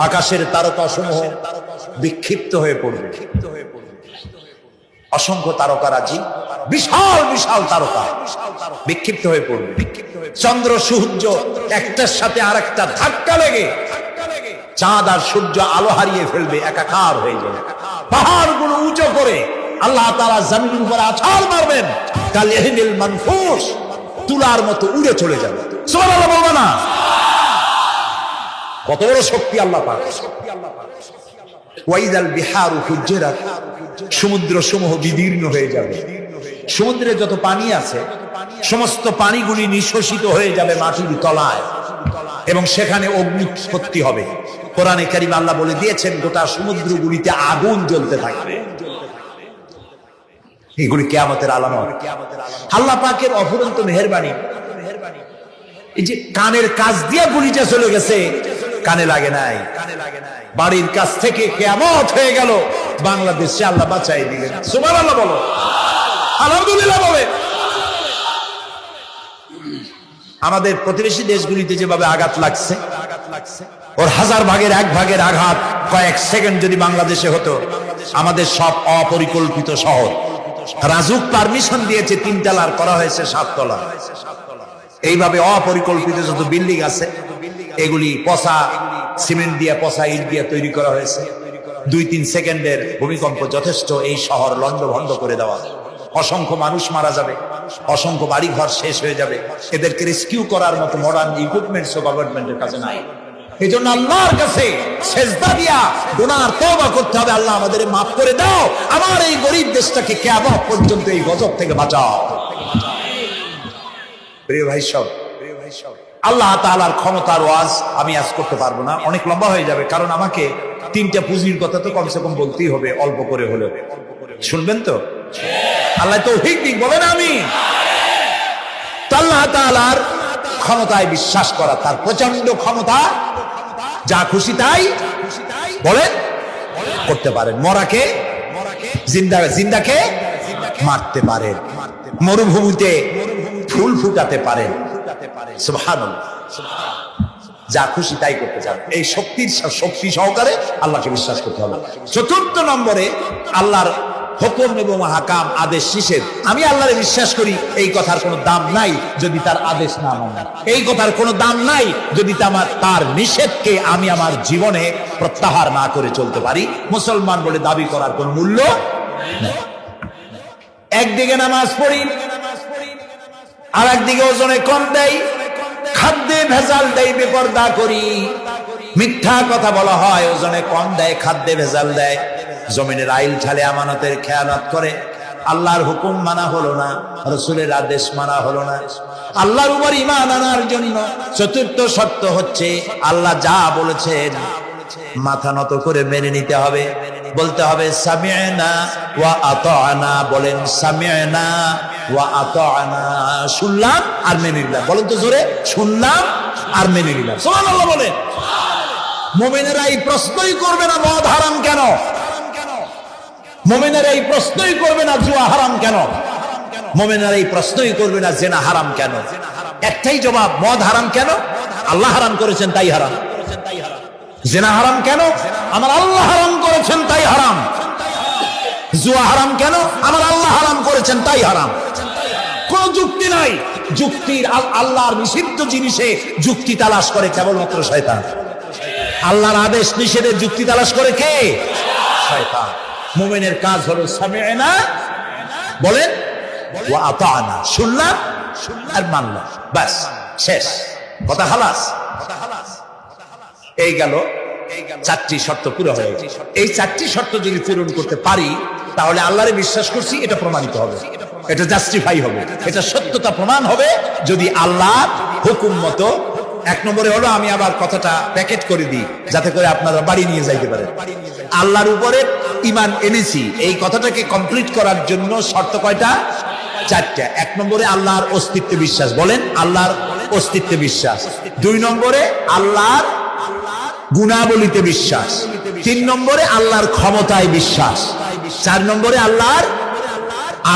আকাশের তারকাসমূহ বিক্ষিপ্ত হয়ে পড়বে। অসংখ্য তারকারাজি, বিশাল বিশাল তারকা বিক্ষিপ্ত হয়ে পড়বে। চন্দ্র সূর্য একটার সাথে আরেকটা ধাক্কা লেগে চাঁদ আর সূর্য আলো হারিয়ে ফেলবে, একাকার হয়ে যাবে। পাহাড়গুলো উঁচু করে আল্লাহ তাআলা জমিনের উপরে আছাড় মারবেন, কাল ইহনিল মানফুস, তুলার মতো উড়ে চলে যাবে। সুবহানাল্লাহ বলবো না? কত বড় শক্তি আল্লাহ পাক। ওয়াইদাল বিহারু ফুজ্জিরাত, সমুদ্র সমূহ বিদীর্ণ হয়ে যাবে। সমুদ্রে যত পানি আছে সমস্ত পানিগুলি নিঃশোষিত হয়ে যাবে মাটির তলায়, এবং সেখানে অগ্নি উৎপত্তি হবে। কোরআনে কারিমে আল্লাহ বলে দিয়েছেন গোটা সমুদ্রগুলিতে আগুন জ্বলতে থাকবে। এগুলি কিয়ামতের আলামত। আল্লাহ পাকের অফুরন্ত মেহেরবানি। এই যে কানের কাছ দিয়ে গুলিটা চলে গেছে, কানে লাগে নাই। বাড়ির কাছ থেকে কিয়ামত হয়ে গেল, বাংলাদেশে আল্লাহ বাঁচাই দিলেন। সুবহানাল্লাহ বলো, আলহামদুলিল্লাহ বলে। আমাদের প্রতিবেশী দেশগুলিতে যেভাবে আঘাত লাগছে, ওর 1000 ভাগের 1 ভাগের আঘাত কয়েক সেকেন্ড যদি বাংলাদেশে হতো, আমাদের সব অপরিকল্পিত শহর, রাজুক পারমিশন দিয়েছে 3 তলার, করা হয়েছে 7 তলা। এইভাবে অপরিকল্পিত যত বিল্ডিং আছে এগুলি পচা সিমেন্ট দিয়ে, পচা ইট দিয়ে তৈরি করা হয়েছে। 2-3 সেকেন্ডের ভূমিকম্প যথেষ্ট এই শহর লন্ডভন্ড করে দেওয়া। অসংখ্য মানুষ মারা যাবে, অসংখ্য বাড়ি ঘর শেষ হয়ে যাবে। এদেরকে রেস্কিউ করার মতো মডার্ন ইকুইপমেন্টস গভর্নমেন্টের কাছে নাই। এই জন্য আল্লাহর কাছে সেজদা দিয়া গুনার তওবা করতে হবে, আল্লাহ আমাদের মাফ করে দাও, আমার এই গরিব দেশটাকে কিয়ামত পর্যন্ত এই গজব থেকে বাঁচাও। প্রিয় ভাই সব, আল্লাহ তাআলার ক্ষমতার ওয়াজ আমি আজ করতে পারবো না, অনেক লম্বা হয়ে যাবে। কারণ আমাকে 3টা পুঁজির কথা তো কমসে কম বলতেই হবে, অল্প করে হলেও। শুনবেন তো? আল্লাহ তৌফিক দিক, বলেন আমিন। আল্লাহ তাআলার ক্ষমতায় বিশ্বাস করা, তার প্রচন্ড ক্ষমতা, যা খুশি তাই বলেন করতে পারেন। মরাকে জিন্দাকে মারতে পারেন, মরুভূমিতে ফুল ফুটাতে পারেন, সুবহানাল্লাহ, যা খুশি তাই করতে চান। এই শক্তি সহকারে আল্লাহকে বিশ্বাস করতে হবে। 4 নম্বরে আল্লাহর হুকুম এবং হাকাম, আদেশ নিষেধ। আমি আল্লাহরে বিশ্বাস করি, এই কথার কোনো দাম নাই যদি তার আদেশ না মানি, এই কথার কোনো দাম নাই যদি তার নিষেধকে আমি আমার জীবনে প্রত্যাহার না করে চলতে পারি। মুসলমান বলে দাবি করার কোনো মূল্য নেই। একদিকে নামাজ পড়ি, আর একদিকে ওজনে কম দেয়, খাদ্যে ভেজাল দেয়, বেপরদা করি, মিথ্যা কথা বলা হয়, ওজনে কম দেয়, খাদ্যে ভেজাল দেয়, জমিনের আইল ঠালে আমানতের খেয়ানত করে। আল্লাহর হুকুম মানা হলো না, রাসূলের আদেশ মানা হলো না। আল্লাহর উপর ঈমান আনার জন্য 4র্থ শর্ত হচ্ছে আল্লাহ যা বলেছেন মাথা নত করে মেনে নিতে হবে, বলতে হবে সামি'না ওয়া আতা'না। বলেন সামি'না ওয়া আতা'না, শুনলাম আর মেনে নিলাম। বলেন তো জোরে, শুনলাম আর মেনে নিলাম। সুবহানাল্লাহ বলেন। মুমিনেরা এই প্রশ্নই করবে না মদ হারাম কেন, মুমিনেরা এই প্রশ্নই করবে না জুয়া হারাম কেন, মুমিনেরা এই প্রশ্নই করবে না জিনা হারাম কেন। একটাই জবাব, মদ হারাম কেন? আল্লাহ হারাম করেছেন তাই হারাম। জিনা হারাম কেন? আমার আল্লাহ হারাম করেছেন তাই হারাম। জুয়া হারাম কেন? আমার আল্লাহ হারাম করেছেন তাই হারাম। কোন যুক্তি নাই। যুক্তির, আল্লাহর নিষিদ্ধ জিনিসে যুক্তি তালাশ করে কেবলমাত্র শয়তান। আল্লাহর আদেশ নিষেধের যুক্তি তালাশ করে কে? শয়তান। মুমিনের কাজ হলো সামি'না, বলেন, ওয়া আতা'না, শুনলাম আর মানলাম, বাস, শেষ কথা, খালাস। এই গেল 4টি শর্ত পুরো হয়ে গেছে। এই 4টি শর্ত যদি পূরণ করতে পারি তাহলে আল্লাহরে বিশ্বাস করছি এটা প্রমাণিত হবে, এটা জাস্টিফাই হবে, এটা সত্যতা প্রমাণ হবে যদি আল্লাহর হুকুম মতো। 1 নম্বরে হলো, আমি আবার কথাটা প্যাকেট করে দিই যাতে করে আপনারা বাড়ি নিয়ে যাইতে পারেন। আল্লাহর উপরে ঈমান এনেছি, এই কথাটাকে কমপ্লিট করার জন্য শর্ত কয়টা? 4টা। 1 নম্বরে আল্লাহর অস্তিত্বে বিশ্বাস, বলেন আল্লাহর অস্তিত্বে বিশ্বাস। 2 নম্বরে আল্লাহর গুণাবলীতে বিশ্বাস। 3 নম্বরে আল্লাহর ক্ষমতায় বিশ্বাস। 4 নম্বরে আল্লাহর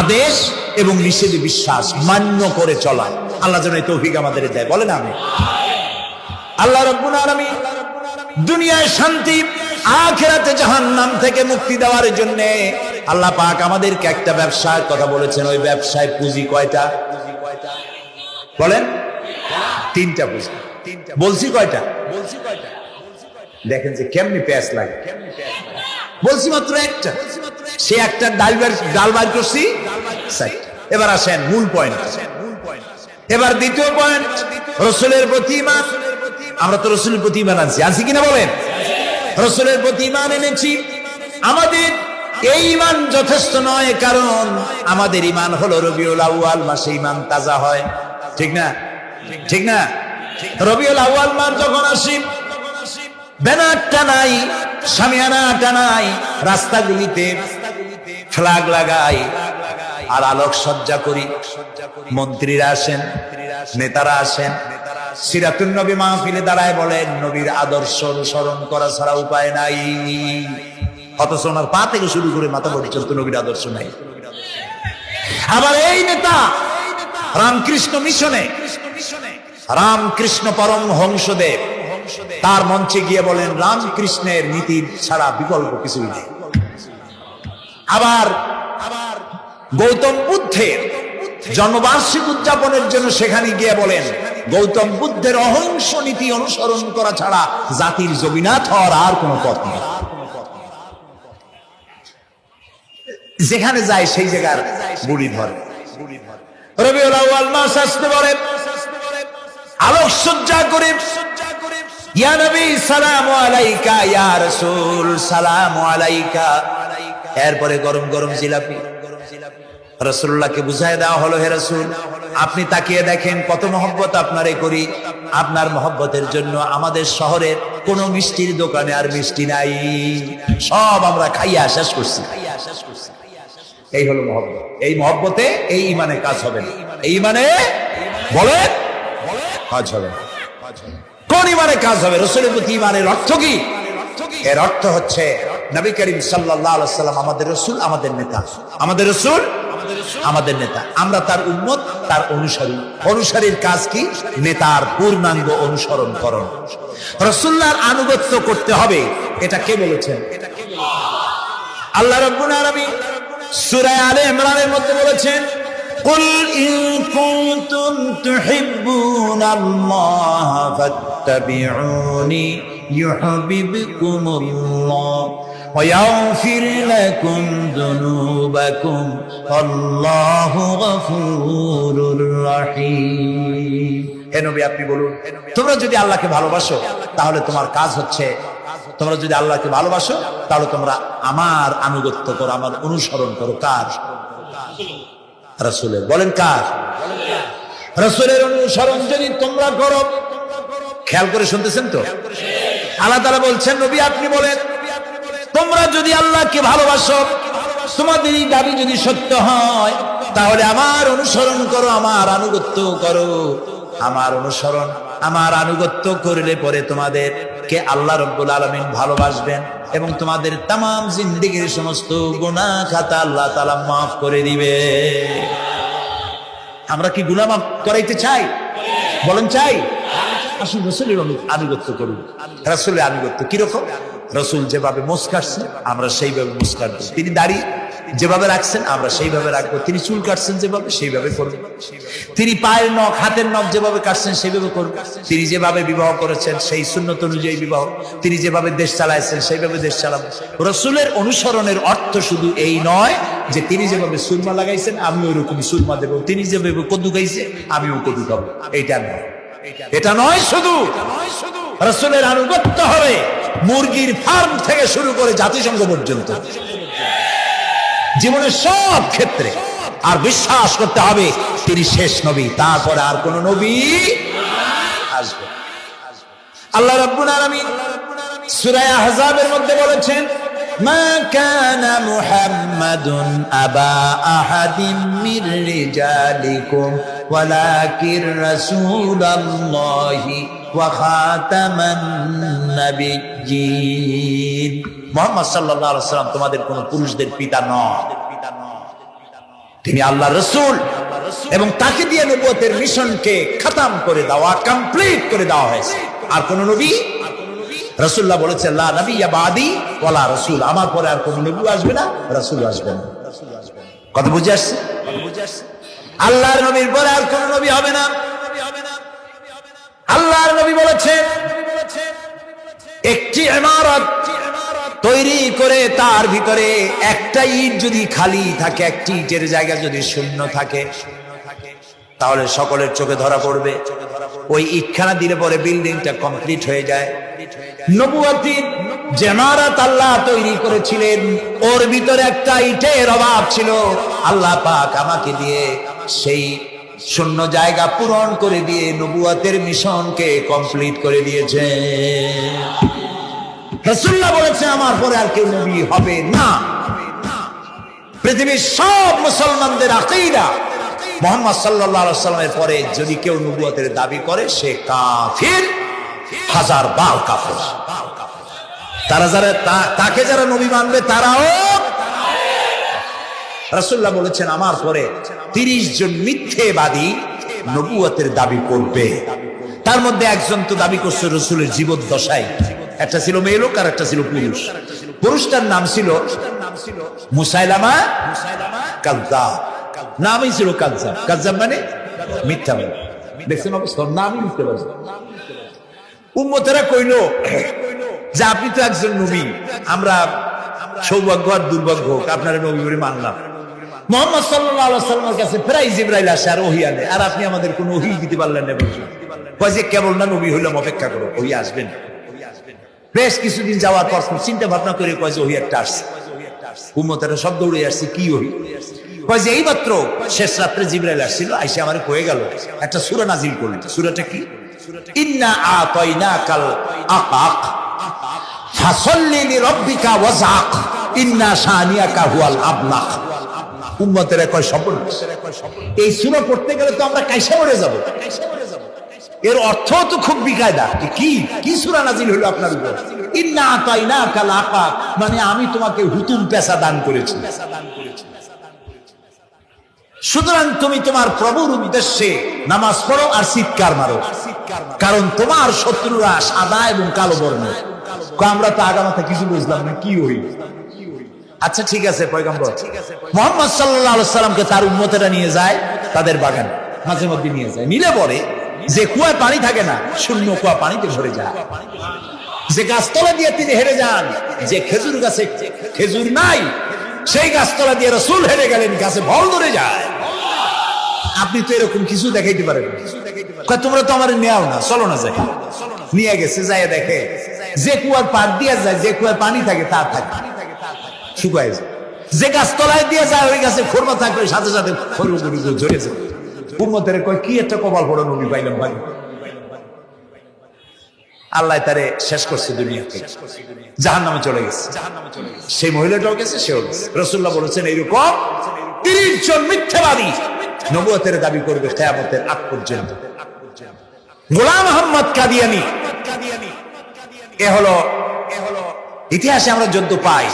আদেশ এবং নিষেধে বিশ্বাস, মান্য করে চলা। আল্লাহ যেন এই তৌফিক আমাদের দেয়, বলেন আমিন। আল্লাহ রাব্বুল আলামিন দুনিয়ায় শান্তি, আখিরাতে জাহান্নাম থেকে মুক্তি দেওয়ার জন্য আল্লাহ পাক আমাদেরকে একটা ব্যবসার কথা বলেছেন। ওই ব্যবসায় পুঁজি কয়টা? বলেন। 3টা পুঁজি। বলছি কয়টা? দেখেন যে কেমনি প্যাস লাগে। বলছি মাত্র একটা, সে একটা ডাল বার করছি। এবার আসেন মূল পয়েন্ট। এবার দ্বিতীয় পয়েন্ট, রাসূলের প্রতি ঈমান। আমরা তো রাসূলের প্রতি ঈমান আনছি কিনা বলেন? রাসূলের প্রতি ঈমান এনেছি। আমাদের এই ঈমান যথেষ্ট নয়, কারণ আমাদের ঈমান হলো রবিউল আউয়াল মাসে ঈমান তাজা হয়, ঠিক না? ঠিক না? রবিউল আউয়াল মাস যখন আসি, ব্যানারটা নাই, শামিয়ানাটা নাই, রাস্তাগুলিতে ফ্ল্যাগ লাগাই আর আলোক সজ্জা করি। মন্ত্রীরা আসেন, নেতারা আসেন, সিরাতুন নবী মাহফিলে দাঁড়ায় বলেন নবীর আদর্শ অনুসরণ করা ছাড়া উপায় নাই। অথচ ওনার পা থেকে শুরু করে মাথা পর্যন্ত নবীর আদর্শ নাই। আবার এই নেতা রামকৃষ্ণ মিশনে, রামকৃষ্ণ পরমহংসদেব তার মঞ্চে গিয়ে বলেন রামকৃষ্ণের নীতির ছাড়া বিকল্প কিছুই নেই। আবার গৌতম বুদ্ধের জন্মবার্ষিকী উদযাপনের জন্য সেখানে গিয়ে বলেন গৌতম বুদ্ধের অহিংস নীতি অনুসরণ করা ছাড়া জাতির জগন্নাথ হওয়ার আর কোনো পথ নেই। যেখানে যায় সেই জায়গার বুড়ি ধরে। রবিউল আউয়াল মাস আসতে পারে, আলোকসজ্জা করে ইয়া নবী সালামু আলাইকা, ইয়া রাসূল সালামু আলাইকা। এরপরে গরম গরম জিলাপি রাসূলুল্লাহকে বুঝায় দেওয়া হলো, হে রাসূল আপনি তাকিয়ে দেখেন কত মহব্বত আপনারে করি, আপনার মহব্বতের জন্য আমাদের শহরের কোন মিষ্টির দোকানে আর মিষ্টি নাই, সব আমরা খাইয়া শেষ করছি। এই হলো মহব্বত। এই মহব্বতে এই ইমানে কাজ হবে না। এই ইমানে বলেন কাজ হবে না। কোন ইমানে কাজ হবে? রাসূলের প্রতি ইমানের অর্থ কি? এর অর্থ হচ্ছে নবী করিম সাল্লাল্লাহু আলাইহি ওয়াসাল্লাম আমাদের রাসূল, আমাদের নেতা। আমাদের রাসূল আমাদের নেতা, আমরা তার উম্মত, তার অনুসারী। অনুসারীর কাজ কি? নেতার পূর্ণাঙ্গ অনুসরণ করণ, রাসূলুল্লাহর আনুগত্য করতে হবে। এটা কে বলেছেন? আল্লাহ রাব্বুল আলামিন সূরা আলে ইমরানের মধ্যে বলেছেন কুল ইন কুনতুম তুহিব্বুনাল্লাহ ফাত্তাবিউনি ইউহিব্বুকুমুল্লাহ ওয়া ইয়াগফির লাকুম যুনুবাকুম আল্লাহু গফুরুর রহিম। হে নবী আপনি বলুন, তোমরা যদি আল্লাহকে ভালোবাসো তাহলে তোমার কাজ হচ্ছে, তোমরা যদি আল্লাহকে ভালোবাসো তাহলে তোমরা আমার আনুগত্য করো, আমার অনুসরণ করো। কার? রাসূলের। বলেন কার? রাসূলের অনুসরণ যদি তোমরা করো, খেয়াল করে শুনতেছেন তো? আল্লাহ তাআলা বলছেন নবী আপনি বলেন তোমরা যদি আল্লাহকে ভালোবাসো, তোমাদের এই দাবি যদি সত্য হয় তাহলে আমার অনুসরণ করো, আমার আনুগত্য করো। আমার অনুসরণ, আমার আনুগত্য করলে পরে তোমাদের কে আল্লাহ রাব্বুল আলামিন ভালোবাসবেন এবং তোমাদের तमाम জিন্দেগীর সমস্ত গুনাহ খাতা আল্লাহ তাআলা maaf করে দিবে। আমরা কি গুনাহ maaf করাইতে চাই? বলেন চাই? আসুন রাসূলের আনুগত্য করুন। রাসূলের আনুগত্য কি রকম? রাসূল যেভাবে মুস্কাটছেন আমরা সেইভাবে মুস্কাট দেব। তিনি দাড়ি যেভাবে রাখছেন আমরা সেইভাবে রাখবো। তিনি চুল কাটছেন যেভাবে সেইভাবে করব। তিনি পায়ের নখ, হাতের নখ যেভাবে কাটছেন সেইভাবে করব। তিনি যেভাবে বিবাহ করেছেন সেই সুন্নত অনুযায়ী বিবাহ, তিনি যেভাবে দেশ চালাইছেন সেইভাবে দেশ চালাবো। রাসূলের অনুসরণের অর্থ শুধু এই নয় যে তিনি যেভাবে সুরমা লাগাইছেন আমি ওইরকম সুরমা দেব, তিনি যেভাবে কদু খাইছে আমিও কদু খাবো, এইটা নয়। এটা নয়, শুধু রাসূলের আনুগত্য হবে মুরগির ফার্ম থেকে শুরু করে জাতিসংঘ পর্যন্ত, জীবনের সব ক্ষেত্রে। আর বিশ্বাস করতে হবে তিনি শেষ নবী, তারপরে আর কোন নবী আসবে। আল্লাহ রাব্বুল আলামিন সূরা আহজাবের মধ্যে বলেছেন মা কানা মুহাম্মাদুন আবা আহাদিম মির রিজালিকুম ওয়ালাকির রাসূলুল্লাহি ওয়া খাতামান নাবিয়্যিন। মুহাম্মদ সাল্লাল্লাহু আলাইহি ওয়াসাল্লাম তোমাদের কোন পুরুষদের পিতা নন, তিনি আল্লাহর রাসূল এবং তাকে দিয়ে নবুয়তের মিশনকে খতম করে দেওয়া, কমপ্লিট করে দেওয়া হয়েছে। আর কোন নবী, রাসূলুল্লাহ বলেছেন লা নাবিয়্যা বাদি ওয়ালা রাসূল, আমার পরে আর কোন নবী আসবে না, রাসূল আসবে না। কথা বুঝে আসছে? আল্লাহর নবীর পরে আর কোন নবী হবে না। আল্লাহর নবী বলেছেন একটি ইমারত তৈরি করে তার ভিতরে একটা ইট যদি খালি থাকে, একটি ইটের জায়গা যদি শূন্য থাকে তাহলে সকলের চোখে ধরা পড়বে। ওই ইটখানা দিলে পরে বিল্ডিংটা কমপ্লিট হয়ে যায়। নবুয়তির যে ইমারত আল্লাহ তৈরি করেছিলেন ওর ভিতরে একটা ইটের অভাব ছিল। আল্লাহ পাক আমাকে দিয়ে সেই শূন্য জায়গা পূরণ করে দিয়ে নবুয়তের মিশনকে কমপ্লিট করে দিয়েছে। রাসূলুল্লাহ বলেছে আমার পরে আর কেউ নবী হবে না। পৃথিবীর সব মুসলমানদের আকীদা মুহাম্মদ সাল্লাল্লাহু আলাইহি ওয়াসাল্লামের পরে যদি কেউ নবুয়তের দাবি করে সে কাফির, হাজার বার কাফির। তারা যারা তাকে যারা নবী মানবে তারাও। রাসূলুল্লাহ বলেছেন আমার পরে 30 জন মিথ্যেবাদী নবুয়তের দাবি করবে, তার মধ্যে একজন তো দাবি করছে রসুলের জীবদ্দশায়, একটা ছিল মেয়ে লোক আর একটা ছিল পুরুষ। পুরুষটার নাম ছিল মুসাইলামা কাযযাব, নামই ছিল কাযযাব। কাযযাব মানে মিথ্যা বলে। দেখছেন অবস্থা, নামই মিথ্যা বলে। উম্মতেরা কইল যে আপনি তো একজন নবী, আমরা সৌভাগ্য আর দুর্ভাগ্য হোক আপনারা নবী বলে মানলাম। মুহাম্মদ সাল্লাল্লাহু আলাইহি ওয়াসাল্লামের কাছে প্রায় জিবরাইল আসে আর ওহী আনে, আর আপনি আমাদের কোনো ওহী দিতে পারলেন না। কয় যে কেবল না নবী হইলাম, অপেক্ষা করো, ওহী আসবেন। বেশ কিছুদিন যাওয়ার পর চিন্তা ভাবনা করে কয় যে ওহী একটা আসছে। উম্মতেরা সব দৌড়ে আসছে, কি ওহী? কয় যে এইমাত্র শেষ রাত্রে জিবরাইল আসছিল, আইসা আমারে কয়ে গেল একটা সূরা নাজিল করলেন। সূরাটা কি? ইন্না আতাইনাকাল আকাক ফাসাল্লি লিরাব্বিকা ওয়াজআক ইন্না শানিয়াকা হুয়াল আবলাক। উম্মতেরা কয় সর্বনাশ, এই সূরা পড়তে গেলে তো আমরা কাইসা মরে যাব। এর অর্থ তো খুব বিকায়দা। কি কি সূরা নাজিল হলো আপনার উপর? ইন্না আতাইনাকাল আকাক, মানে আমি তোমাকে হুতুম পেশা দান করেছি, সুতরাং তুমি তোমার প্রভুর উদ্দেশ্যে নামাজ পড়ো আর চিৎকার মারো, কারণ তোমার শত্রুরা সাদা এবং কালো বর্ণ। আমরা তো আগামাথা কিছু বুঝলাম না, কি হই? আচ্ছা ঠিক আছে, পয়গম্বর মুহাম্মদ সাল্লাল্লাহু আলাইহি ওয়াসাল্লামকে তার উম্মতেরা নিয়ে যায় তাদের বাগানে, মাঝে মধ্যে নিয়ে যায়। নিলে পরে যে কুয়ায় পানি থাকে না, শূন্য কুয়া পানিতে ভরে যায়। যে গাছতলা দিয়ে তিনি হেরে যান, যে খেজুর গাছে খেজুর নাই, সেই গাছতলা দিয়ে রাসূল হেরে গেলেন, গাছে ফল ধরে যায়। আপনি তো এরকম কিছু দেখাইতে পারেন, তোমরা তো আমার নেও না, চলো না যাই। নিয়ে গেছে, যাই দেখে যে কুয়ার পাড় দিয়ে যায়, যে কুয়ার পানি থাকে তা থাকে শুকায় যায়। যে গাছতলায় দিয়ে যায় ওই গাছে খোরমা থাকবে, সাথে সাথে ঝরে যায়। উম্মতের কয় কি একটা কপাল পড়ো নবী পাইলাম ভাই। আল্লাহ তারে শেষ করছে, দুনিয়াকে জাহান্নামে চলে গেছে। সেই মহিলাটাও গেছে, সেও গেছে। রাসূলুল্লাহ বলেছেন এইরকম 30 জন মিথ্যাবাদী নবুয়তের দাবি করবে কিয়ামতের আগ পর্যন্ত। গোলাম আহমদ কাদিয়ানী, এ হলো ইতিহাসে আমরা যদ্দ পাই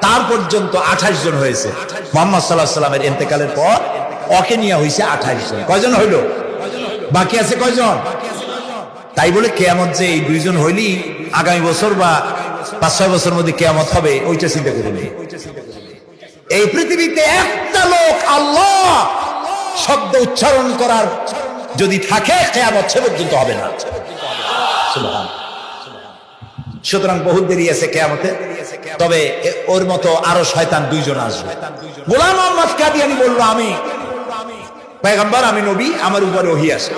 তার পর্যন্ত 28 জন হয়েছে। মুহাম্মদ সাল্লাল্লাহু আলাইহি ওয়াসাল্লামের ইন্তেকালের পর ওকে নিয়ে হয়েছে 28 জন। কয়জন হইল? বাকি আছে কয়জন? তাই বলে কিয়ামত যে এই 2 জন হইলি আগামী বছর বা 5-6 বছরের মধ্যে কিয়ামত হবে, ওইটা চিন্তা করে নেই। এই পৃথিবীতে একটা লোক আল্লাহ শব্দ উচ্চারণ করার যদি থাকে, কিয়ামত সে পর্যন্ত হবে না। সুবহানাল্লাহ। সুতরাং বহু দেরি আছে কিয়ামতে, তবে ওর মতো আরো শয়তান 2 জন আসবে। গোলাম আহমদ কাদিয়ানী বলল, আমি পয়গম্বর, আমি নবী, আমার উপরে ওহী আসে।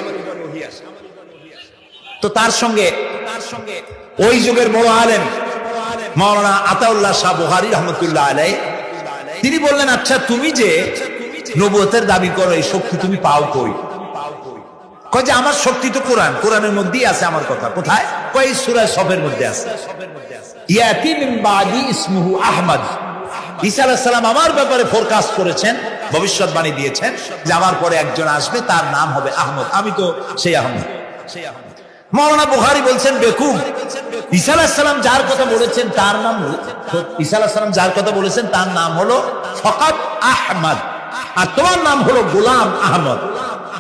তো তার সঙ্গে ওই যুগের বড় আলেম মাওলানা আতাউল্লাহ শাহ বুখারী রাহমাতুল্লাহ আলাইহি, তিনি বললেন, আচ্ছা তুমি যে নবুয়তের দাবি করো, এই শক্তি তুমি পাও কই? কয় যে আমার শক্তি তো কোরআন, কোরআনের মধ্যেই আছে আমার কথা। কোথায়? কয় সূরা সফের মধ্যে আছে। ইয়াতি মিন বাদি ইসমুহু আহমদ। ঈসা আলাইহিস সালাম আমার ব্যাপারে ফোরকাস্ট করেছেন, ভবিষ্যৎবাণী দিয়েছেন যে আমার পরে একজন আসবে, তার নাম হবে আহমদ। আমি তো সেই আহমদ। মাওলানা বুখারী বলছেন, বেকুব, ঈসা আলাইহিস সালাম যার কথা বলেছেন তার নাম, ঈসা আলাইহিস সালাম যার কথা বলেছেন তার নাম হলো ফকাত আহমদ, আর তোমার নাম হলো গোলাম আহমদ।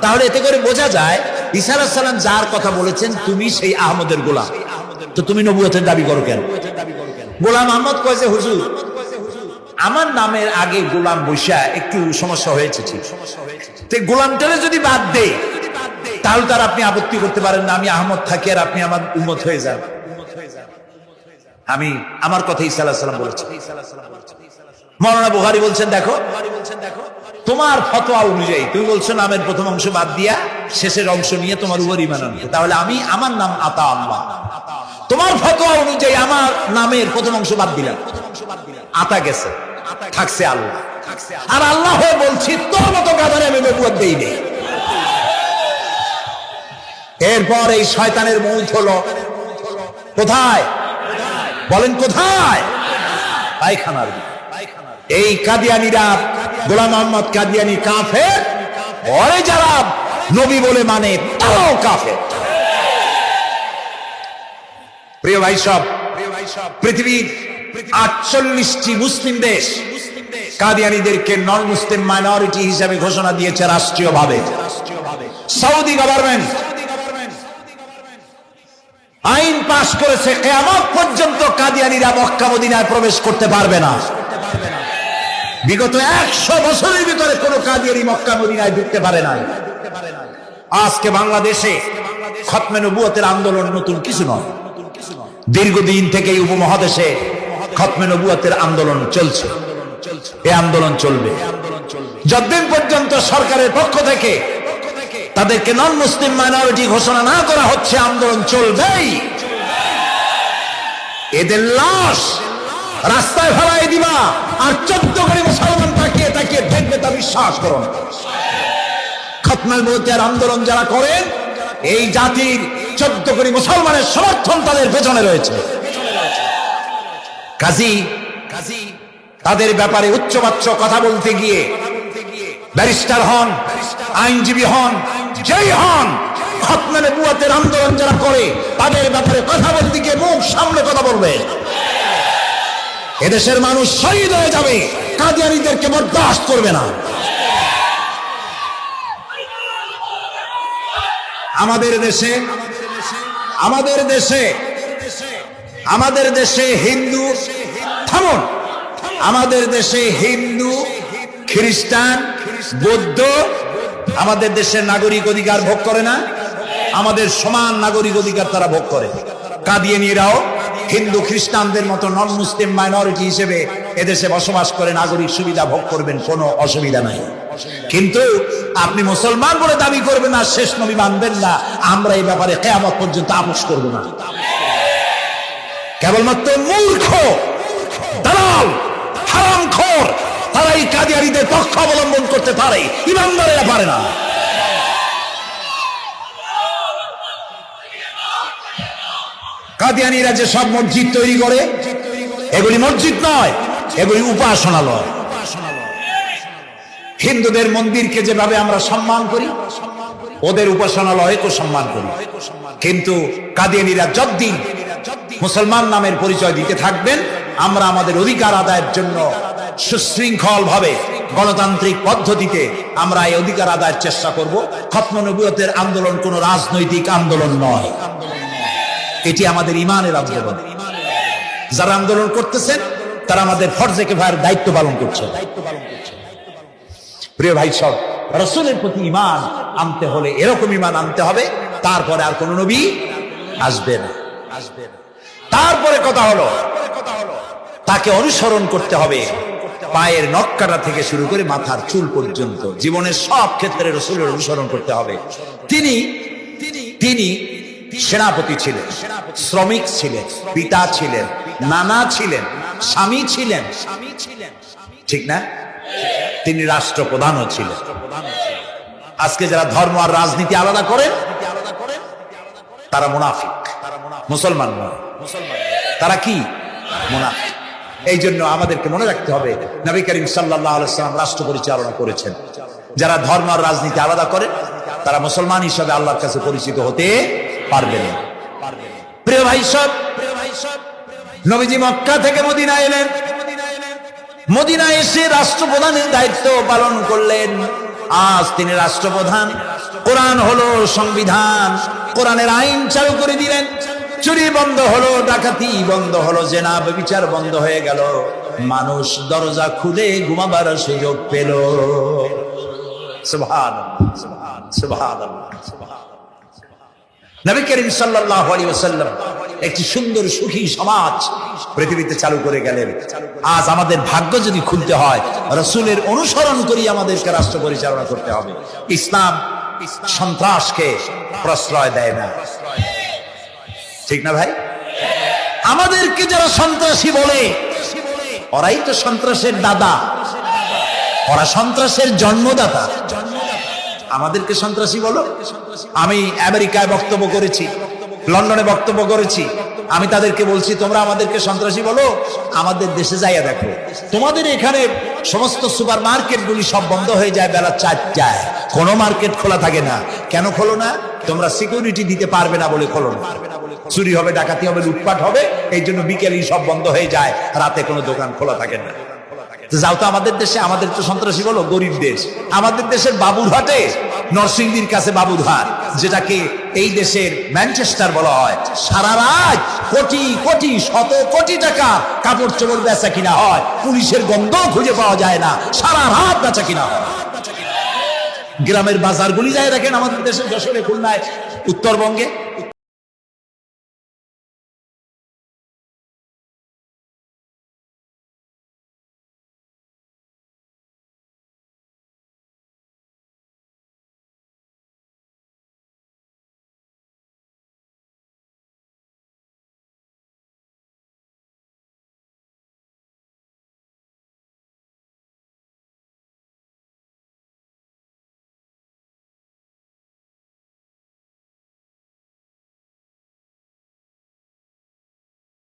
তাহলে এতে করে বোঝা যায় ঈসা আলাইহিস সালাম যার কথা বলেছেন তুমি সেই আহমদের গোলাম, তো তুমি নবুয়তের দাবি করো কেন? গোলাম আহমদ কয় যে হুজুর, আমার নামের আগে গোলাম বৈশা একটু সমস্যা হয়েছে, ঠিক গোলামটারে যদি বাদ দেই তাহলে তার আপনি আপত্তি করতে পারেন না, আমি আহমদ থাকি আর আপনি আমার উম্মত হয়ে যান। আমি আমার কথা ঈসা আলাইহিস সালাম বলেছেন। মাওলানা বুখারী বলছেন, দেখো তোমার ফতোয়া অনুযায়ী তুমি বলছো নামের প্রথম অংশ বাদ দিয়া শেষের অংশ নিয়ে তোমার উপর ঈমান আনতে, তাহলে আমি আমার নাম আতা আল্লাহ। তোমার ফতোয়া অনুযায়ী আমার নামের প্রথম অংশ বাদ দিলাম, আতা গেছে, থাকছে আল্লাহ। আর আল্লাহ হয়ে বলছি তোর মতো গাধারে আমি নবুয়ত দেই নেই। এরপর এই শয়তানের মৌত হলো কোথায়? বলেন কোথায়? পায়খানার। এই কাদিয়ানীরা, গোলাম আহমদ কাদিয়ানী কাফের, ওরে যারা নবী বলে মানে তারাও কাফের। প্রিয় ভাই সব, পৃথিবীর 48টি মুসলিম দেশ কাদিয়ানীদেরকে নন মুসলিম মাইনরিটি হিসেবে ঘোষণা দিয়েছে রাষ্ট্রীয়ভাবে। সৌদি গভর্নমেন্ট পাশ করেছে, কিয়ামত পর্যন্ত কাদিয়ানীরা মক্কা মদিনায় প্রবেশ করতে পারবে না। বিগত 100 বছরের ভিতরে কোনো কাদিয়ানী মক্কা মদিনায় ঢুকতে পারে নাই। আজকে বাংলাদেশে খতমে নবুয়তের আন্দোলন নতুন কিছু নয়। দীর্ঘদিন থেকে এই উপমহাদেশে খতমে নবুয়তের আন্দোলন চলছে। এই আন্দোলন চলবে যতদিন পর্যন্ত সরকারের পক্ষ থেকে তাদেরকে নন মুসলিম মাইনরিটি ঘোষণা না করা হচ্ছে, আন্দোলন চলবেই। এদের লাশ রাস্তায় ফেলাই দিবা আর 14 কোটি মুসলমান তাকিয়ে তাকিয়ে দেখবে, তা বিশ্বাস করুন। খতমে নবুয়তের আন্দোলন যারা করেন, এই জাতির 14 কোটি মুসলমানের সমর্থন তাদের পেছনে রয়েছে। কাজী তাদের ব্যাপারে উচ্চবাচ্য কথা বলতে গিয়ে ব্যারিস্টার হন, আইনজীবী হন, যেই হন, খতমে নবুয়তের আন্দোলন যারা করে তাদের ব্যাপারে কথা বলতে গিয়ে মুখ সামনে কথা বলবে। এদেশের মানুষ শহীদ হয়ে যাবে, কাদিয়ানীদেরকে বরদাস্ত করবে না। আমাদের দেশে হিন্দু, থামুন, আমাদের দেশে হিন্দু, খ্রিস্টান, বৌদ্ধ আমাদের দেশের নাগরিক অধিকার ভোগ করে না? আমাদের সমান নাগরিক অধিকার তারা ভোগ করে। কাদিয়ানীরাও হিন্দু খ্রিস্টানদের মতো নন মুসলিম মাইনরিটি হিসেবে এদেশে বসবাস করে নাগরিক সুবিধা ভোগ করবেন, কোনো অসুবিধা নাই। কিন্তু আপনি মুসলমান বলে দাবি করবেন না, শেষ নবী মানবেন না, আমরা এই ব্যাপারে কিয়ামত পর্যন্ত আপোষ করব না। কেবলমাত্র মূর্খ, দালাল, হারামখোর তারা এই কাদিয়ানীদের পক্ষ অবলম্বন করতে পারে, ইমানদারেরা পারে না। কাদিয়ানীরা যে সব মসজিদ তৈরি করে, এগুলি মসজিদ নয়, এগুলি উপাসনালয়। হিন্দুদের মন্দিরকে যেভাবে আমরা সম্মান করি, ওদের উপাসনালয়কে সম্মান করি। কিন্তু কাদিয়ানীরা যতদিন মুসলমান নামের পরিচয় দিতে থাকবেন, আমরা আমাদের অধিকার আদায়ের জন্য সুশৃঙ্খল ভাবে গণতান্ত্রিক পদ্ধতিতে আমরা এই অধিকার আদায়ের চেষ্টা করব। খতমে নবুয়তের আন্দোলন কোনো রাজনৈতিক আন্দোলন নয়, এটি আমাদের ইমানের আন্দোলন। যারা আন্দোলন করতেছেন তারা আমাদের ফরজে কিফায়ার দায়িত্ব পালন করছে। প্রিয় ভাই সব, রাসূলের প্রতি ঈমান আনতে হলে এরকম ঈমান আনতে হবে, তারপরে আর কোন নবী আসবে না। তারপরে কথা হলো তাকে অনুসরণ করতে হবে, পায়ের নখকাটা থেকে শুরু করে মাথার চুল পর্যন্ত জীবনের সব ক্ষেত্রে রাসূলের অনুসরণ করতে হবে। তিনি সেনাপতি ছিলেন, শ্রমিক ছিলেন, পিতা ছিলেন, নানা ছিলেন, স্বামী ছিলেন, ঠিক না? তিনি রাষ্ট্রপ্রধানও ছিলেন। আজকে যারা ধর্ম আর রাজনীতি আলাদা করেন তারা মুনাফিক, মুসলমান নয়। তারা কি? মুনাফিক। এই জন্য আমাদেরকে মনে রাখতে হবে, নবী করিম সাল্লাল্লাহু আলাইহি ওয়াসাল্লাম রাষ্ট্র পরিচালনা করেছেন। যারা ধর্ম আর রাজনীতি আলাদা করে তারা মুসলমান হিসেবে আল্লাহর কাছে পরিচিত হতে পারবে না। প্রিয় ভাই সব, নবীজি মক্কা থেকে মদিনা এলেন। মদিনায় এসে রাষ্ট্রপ্রধানের দায়িত্ব পালন করলেন। আজ তিনি রাষ্ট্রপ্রধান। কোরআন হলো সংবিধান, কোরআনের আইন চালু করে দিলেন। চুরি বন্ধ হলো, ডাকাতি বন্ধ হলো, জেনা ব্যভিচার বন্ধ হয়ে গেল। মানুষ দরজা খুলে ঘুমাবার সুযোগ পেল। সুবহানাল্লাহ, সুবহানাল্লাহ। নবী করিম সাল্লাল্লাহু আলাইহি ওয়াসাল্লাম একটি সুন্দর সুখী সমাজ পৃথিবীতে চালু করে গেলেন। আজ আমাদের ভাগ্য যদি খুলতে হয়, রাসূলের অনুসরণ করি আমাদেরকে রাষ্ট্র পরিচালনা করতে হবে। ইসলাম সন্ত্রাসকে প্রশ্রয় দেয় না, ঠিক না ভাই? আমাদেরকে যারা সন্ত্রাসী বলে, ওরাই তো সন্ত্রাসের দাদা, ওরা সন্ত্রাসের জন্মদাতা। আমাদেরকে সন্ত্রাসী বলো? আমি আমেরিকায় বক্তব্য করেছি, লন্ডনে বক্তব্য করেছি, আমি তাদেরকে বলছি তোমরা আমাদেরকে সন্ত্রাসী বলো, আমাদের দেশে যাইয়া দেখো, তোমাদের এখানে সমস্ত সুপার মার্কেট গুলি সব বন্ধ হয়ে যায় বেলা 4টায়, কোনো মার্কেট খোলা থাকে না। কেন খোলো না? তোমরা সিকিউরিটি দিতে পারবে না বলে খোলো না। চুরি হবে, ডাকাতি হবে, লুটপাট হবে, এই জন্য বিকেলই সব বন্ধ হয়ে যায়, রাতে কোনো দোকান খোলা থাকে না। যাও তো আমাদের দেশে, আমাদের তো সন্ত্রাসী বলো, গরিব দেশ। আমাদের দেশের বাবুরহাটে নরসিংদীর কাছে বাবুধার, যেটাকে এই দেশের ম্যানচেস্টার বলা হয়, সারা রাত কোটি কোটি শত কোটি টাকা কাপড় চোপড় বেচা কিনা হয়, পুলিশের গন্ধ খুঁজে পাওয়া যায় না, সারা রাত বেচা কিনা হয়। গ্রামের বাজারগুলি যায় দেখেন আমাদের দেশের যশোরে, খুলনায়, উত্তরবঙ্গে